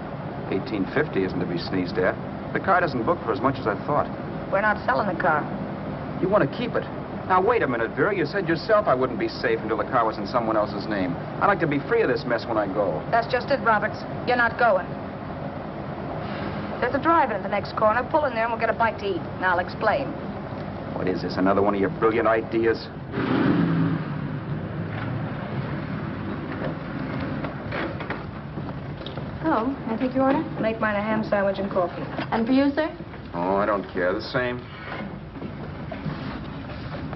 B: $18.50 isn't to be sneezed at. The car doesn't book for as much as I thought.
J: We're not selling the car.
B: You want to keep it. Now, wait a minute, Vera. You said yourself I wouldn't be safe until the car was in someone else's name. I'd like to be free of this mess when I go.
J: That's just it, Roberts. You're not going. There's a drive-in at the next corner. Pull in there and we'll get a bite to eat. And I'll explain.
B: What is this, another one of your brilliant ideas?
C: Oh, I take your order?
J: Make mine a ham sandwich and coffee.
C: And for you, sir?
B: Oh, I don't care. The same.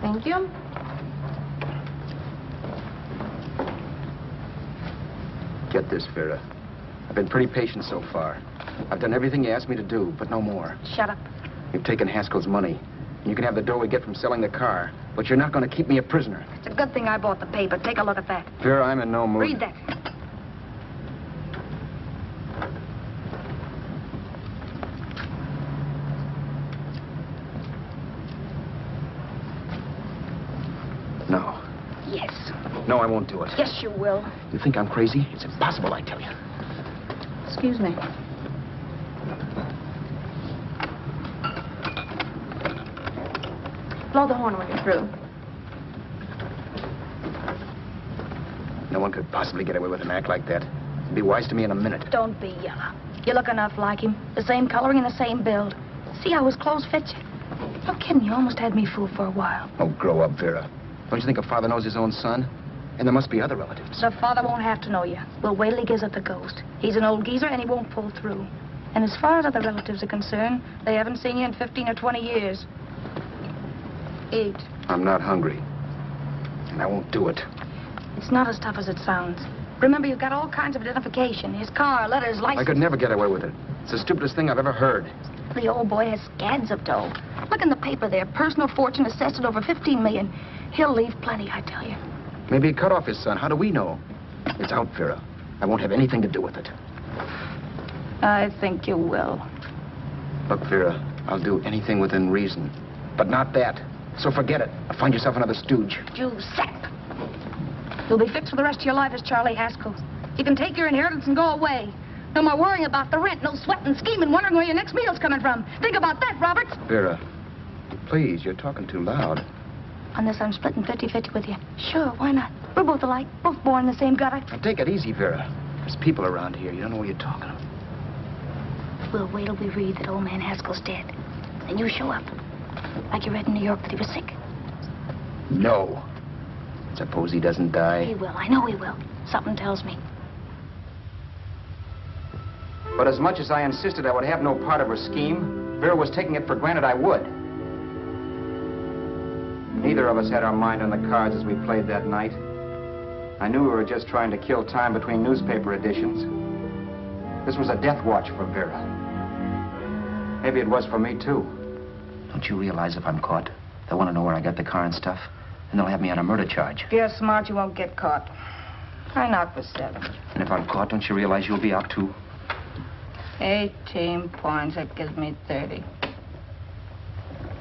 C: Thank you.
B: Get this, Vera. I've been pretty patient so far. I've done everything you asked me to do, but no more.
J: Shut up.
B: You've taken Haskell's money. And you can have the dough we get from selling the car. But you're not going to keep me a prisoner.
J: It's a good thing I bought the paper. Take a look at that.
B: Vera, I'm in no mood.
J: Read that.
B: No.
J: Yes.
B: No, I won't do it.
J: Yes, you will.
B: You think I'm crazy? It's impossible, I tell you.
C: Excuse me. Blow the horn when you're through.
B: No one could possibly get away with an act like that. It'd be wise to me in a minute.
J: Don't be yellow. You look enough like him. The same coloring and the same build. See how his clothes fit you? No kidding, you almost had me fooled for a while.
B: Oh, grow up, Vera. Don't you think a father knows his own son? And there must be other relatives.
J: The father won't have to know you. We'll wait till he gives up the ghost. He's an old geezer and he won't pull through. And as far as other relatives are concerned, they haven't seen you in 15 or 20 years. Eat.
B: I'm not hungry. And I won't do it.
J: It's not as tough as it sounds. Remember, you've got all kinds of identification. His car, letters, license.
B: I could never get away with it. It's the stupidest thing I've ever heard.
J: The old boy has scads of dough. Look in the paper there. Personal fortune assessed at over $15 million. He'll leave plenty, I tell you.
B: Maybe he cut off his son. How do we know? It's out, Vera. I won't have anything to do with it.
J: I think you will.
B: Look, Vera, I'll do anything within reason. But not that. So forget it. Find yourself another stooge.
J: You sap. You'll be fixed for the rest of your life as Charlie Haskell. You can take your inheritance and go away. No more worrying about the rent, no sweating, scheming, wondering where your next meal's coming from. Think about that, Roberts.
B: Vera, please, you're talking too loud.
J: On this, I'm splitting 50-50 with you. Sure, why not? We're both alike, both born in the same gutter.
B: Now, take it easy, Vera. There's people around here. You don't know what you're talking about.
J: We'll wait till we read that old man Haskell's dead. Then you show up. Like you read in New York that he was sick.
B: No. Suppose he doesn't die.
J: He will. I know he will. Something tells me.
B: But as much as I insisted I would have no part of her scheme, Vera was taking it for granted I would. Neither of us had our mind on the cards as we played that night. I knew we were just trying to kill time between newspaper editions. This was a death watch for Vera. Maybe it was for me, too.
K: Don't you realize if I'm caught, they'll want to know where I got the car and stuff, and they'll have me on a murder charge.
J: If you're smart, you won't get caught. I knock for 7.
K: And if I'm caught, don't you realize you'll be out, too?
J: 18 points. That gives me 30.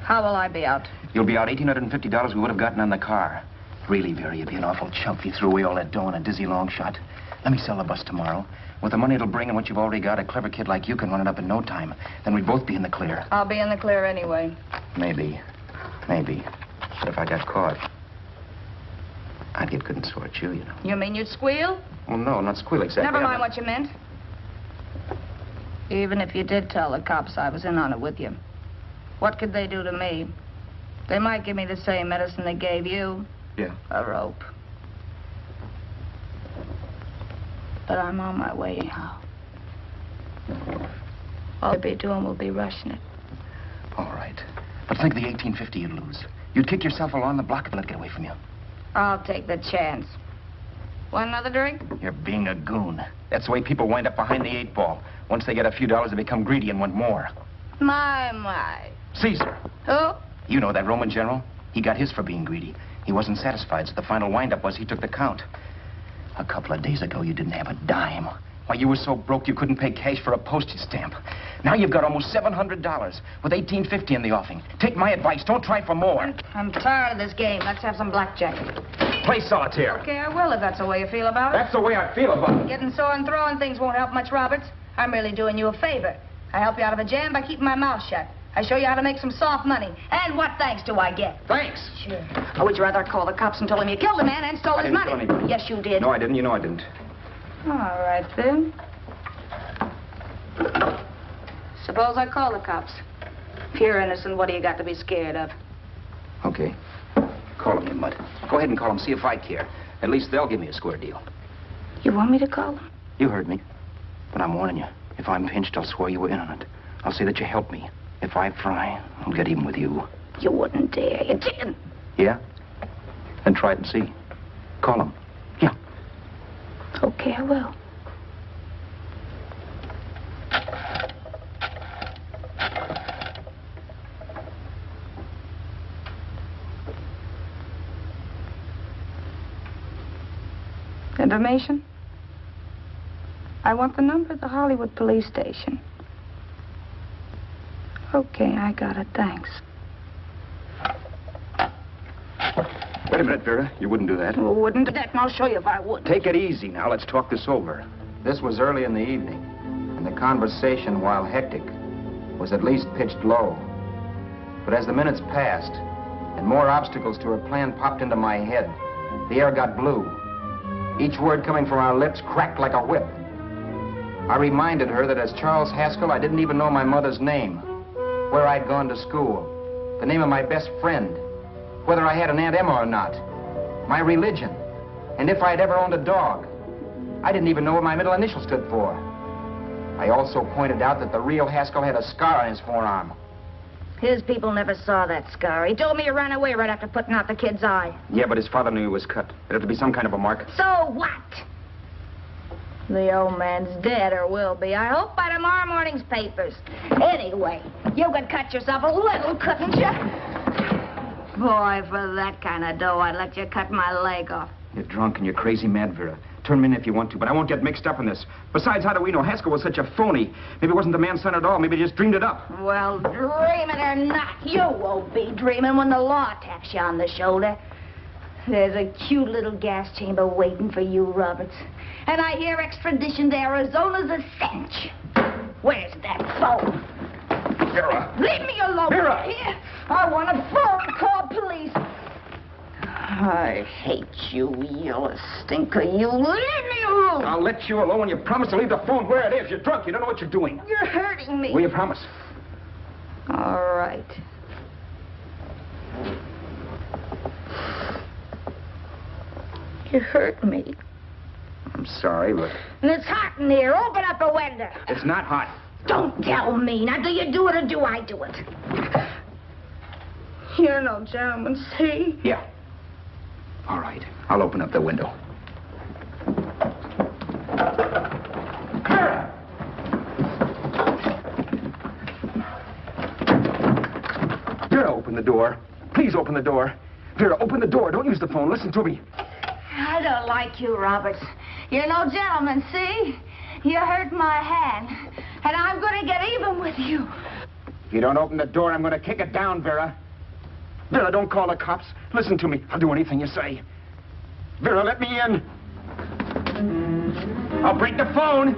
J: How will I be out?
K: You'll be out $1,850 we would have gotten on the car. Really, Vera, you'd be an awful chump if you threw away all that dough on a dizzy long shot. Let me sell the bus tomorrow. With the money it'll bring and what you've already got, a clever kid like you can run it up in no time. Then we'd both be in the clear.
J: I'll be in the clear anyway.
K: Maybe. Maybe. But if I got caught, I'd get good and sore at you, you know.
J: You mean you'd squeal?
K: Well, no, not squeal exactly.
J: Never mind what you meant. Even if you did tell the cops I was in on it with you, what could they do to me? They might give me the same medicine they gave you.
K: Yeah.
J: A rope. But I'm on my way now. All they'll be doing will be rushing it.
K: All right. But think of the $1,850 you'd lose. You'd kick yourself along the block and let it get away from you.
J: I'll take the chance. Want another drink?
K: You're being a goon. That's the way people wind up behind the 8 ball. Once they get a few dollars, they become greedy and want more.
J: My.
K: Caesar.
J: Who?
K: You know that Roman general? He got his for being greedy. He wasn't satisfied, so the final wind-up was he took the count. A couple of days ago, you didn't have a dime. Why, you were so broke you couldn't pay cash for a postage stamp. Now you've got almost $700 with $1,850 in the offing. Take my advice. Don't try for more.
J: I'm tired of this game. Let's have some blackjack.
K: Play solitaire.
J: Okay, I will if that's the way you feel about it.
K: That's the way I feel about it.
J: Getting sore and throwing things won't help much, Roberts. I'm really doing you a favor. I help you out of a jam by keeping my mouth shut. I show you how to make some soft money. And what thanks do I get?
K: Thanks.
J: Sure. Or would you rather call the cops and told them you killed the man and stole his money?
K: I didn't kill anybody.
J: Yes, you did.
K: No, I didn't. You know I didn't.
J: All right, then. Suppose I call the cops. If you're innocent, what do you got to be scared of?
K: Okay. Call them, you mutt. Go ahead and call them, see if I care. At least they'll give me a square deal.
J: You want me to call them?
K: You heard me. But I'm warning you. If I'm pinched, I'll swear you were in on it. I'll say that you helped me. If I fry, I'll get even with you.
J: You wouldn't dare. You didn't.
K: Yeah? Then try it and see. Call them. Yeah.
J: Okay, I will. Information? I want the number of the Hollywood police station. Okay, I got it. Thanks.
K: Wait a minute, Vera. You wouldn't do that.
J: Well, wouldn't do that, and I'll show you if I would.
K: Take it easy now. Let's talk this over.
B: This was early in the evening, and the conversation, while hectic, was at least pitched low. But as the minutes passed, and more obstacles to her plan popped into my head, the air got blue. Each word coming from our lips cracked like a whip. I reminded her that as Charles Haskell, I didn't even know my mother's name, where I'd gone to school, the name of my best friend, whether I had an Aunt Emma or not, my religion, and if I'd ever owned a dog. I didn't even know what my middle initial stood for. I also pointed out that the real Haskell had a scar on his forearm.
J: His people never saw that scar. He told me he ran away right after putting out the kid's eye.
K: Yeah, but his father knew he was cut. It'd have to be some kind of a mark.
J: So what? The old man's dead, or will be. I hope by tomorrow morning's papers. Anyway, you could cut yourself a little, couldn't you? Boy, for that kind of dough, I'd let you cut my leg off.
K: You're drunk and you're crazy mad, Vera. Turn me in if you want to, but I won't get mixed up in this. Besides, how do we know Haskell was such a phony? Maybe it wasn't the man's son at all. Maybe he just dreamed it up.
J: Well, dreaming or not, you won't be dreaming when the law taps you on the shoulder. There's a cute little gas chamber waiting for you, Roberts. And I hear extradition to Arizona's a cinch. Where's that phone?
K: Vera!
J: Leave me alone.
K: Vera!
J: Here. I want a phone. Call police. I hate you, yellow stinker. You leave me alone.
K: I'll let you alone when you promise to leave the phone where it is. You're drunk. You don't know what you're doing.
J: You're hurting me.
K: Will you promise?
J: All right. You hurt me.
K: I'm sorry, but...
J: And it's hot in here. Open up a window.
K: It's not hot.
J: Don't tell me. Now, do you do it or do I do it? You're no gentleman, see?
K: Yeah. All right. I'll open up the window.
F: door. Please open the door. Vera, open the door. Don't use the phone. Listen to me.
J: I don't like you, Roberts. You're no gentleman, see? You hurt my hand, and I'm going to get even with you.
F: If you don't open the door, I'm going to kick it down, Vera. Vera, don't call the cops. Listen to me. I'll do anything you say. Vera, let me in. I'll break the phone.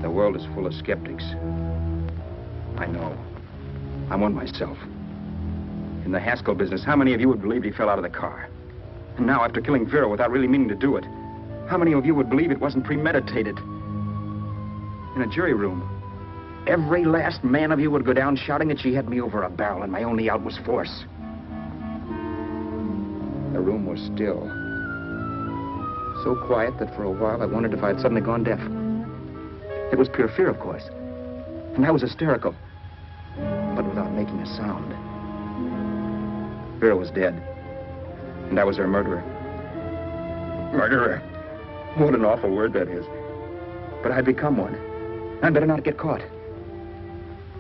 F: The world is full of skeptics. I know. I'm one myself. In the Haskell business, how many of you would believe he fell out of the car? And now, after killing Vera without really meaning to do it, how many of you would believe it wasn't premeditated? In a jury room, every last man of you would go down shouting that she had me over a barrel and my only out was force. The room was still. So quiet that for a while I wondered if I had suddenly gone deaf. It was pure fear, of course. And I was hysterical, but without making a sound. Vera was dead, and I was her murderer. Murderer. What an awful word that is. But I'd become one. I'd better not get caught.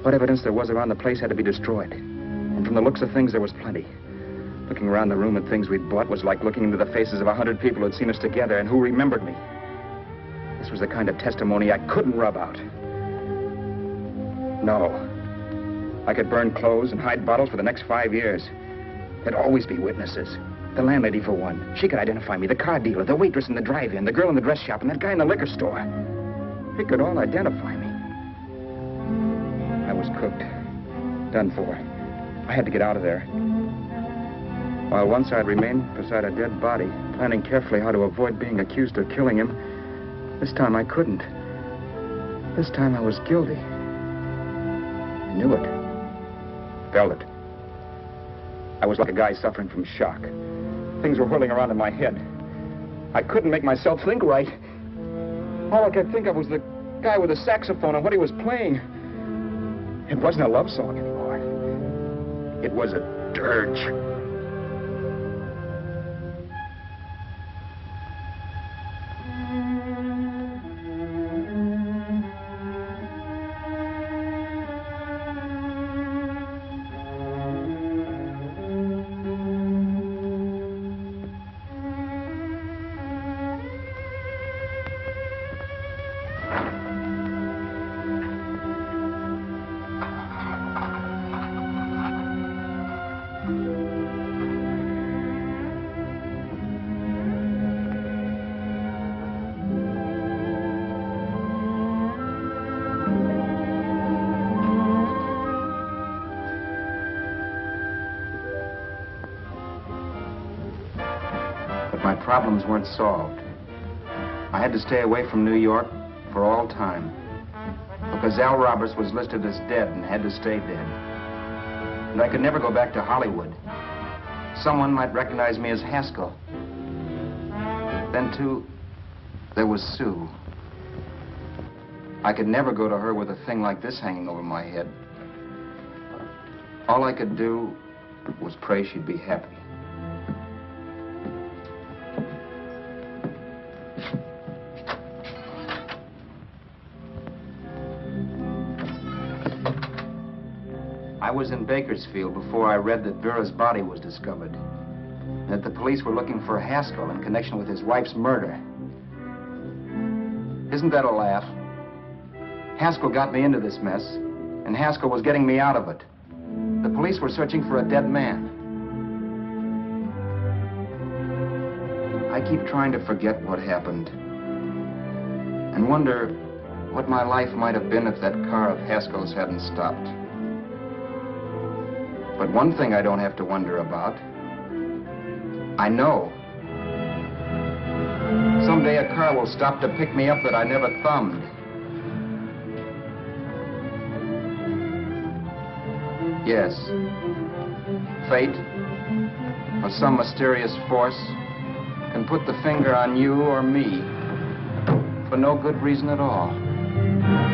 F: What evidence there was around the place had to be destroyed. And from the looks of things, there was plenty. Looking around the room at things we'd bought was like looking into the faces of 100 people who'd seen us together and who remembered me. This was the kind of testimony I couldn't rub out. No. I could burn clothes and hide bottles for the next 5 years. There'd always be witnesses. The landlady, for one. She could identify me. The car dealer, the waitress in the drive-in, the girl in the dress shop, and that guy in the liquor store. They could all identify me. I was cooked. Done for. I had to get out of there. While once I'd remained beside a dead body, planning carefully how to avoid being accused of killing him, this time I couldn't. This time I was guilty. I knew it. Felt it. I was like a guy suffering from shock. Things were whirling around in my head. I couldn't make myself think right. All I could think of was the guy with the saxophone and what he was playing. It wasn't a love song anymore. It was a dirge. Problems weren't solved. I had to stay away from New York for all time because Al Roberts was listed as dead and had to stay dead. And I could never go back to Hollywood. Someone might recognize me as Haskell. Then, too, there was Sue. I could never go to her with a thing like this hanging over my head. All I could do was pray she'd be happy. I was in Bakersfield before I read that Vera's body was discovered, and that the police were looking for Haskell in connection with his wife's murder. Isn't that a laugh? Haskell got me into this mess, and Haskell was getting me out of it. The police were searching for a dead man. I keep trying to forget what happened, and wonder what my life might have been if that car of Haskell's hadn't stopped. But one thing I don't have to wonder about. I know.
B: Someday a car will stop to pick me up that I never thumbed. Yes. Fate, or some mysterious force, can put the finger on you or me for no good reason at all.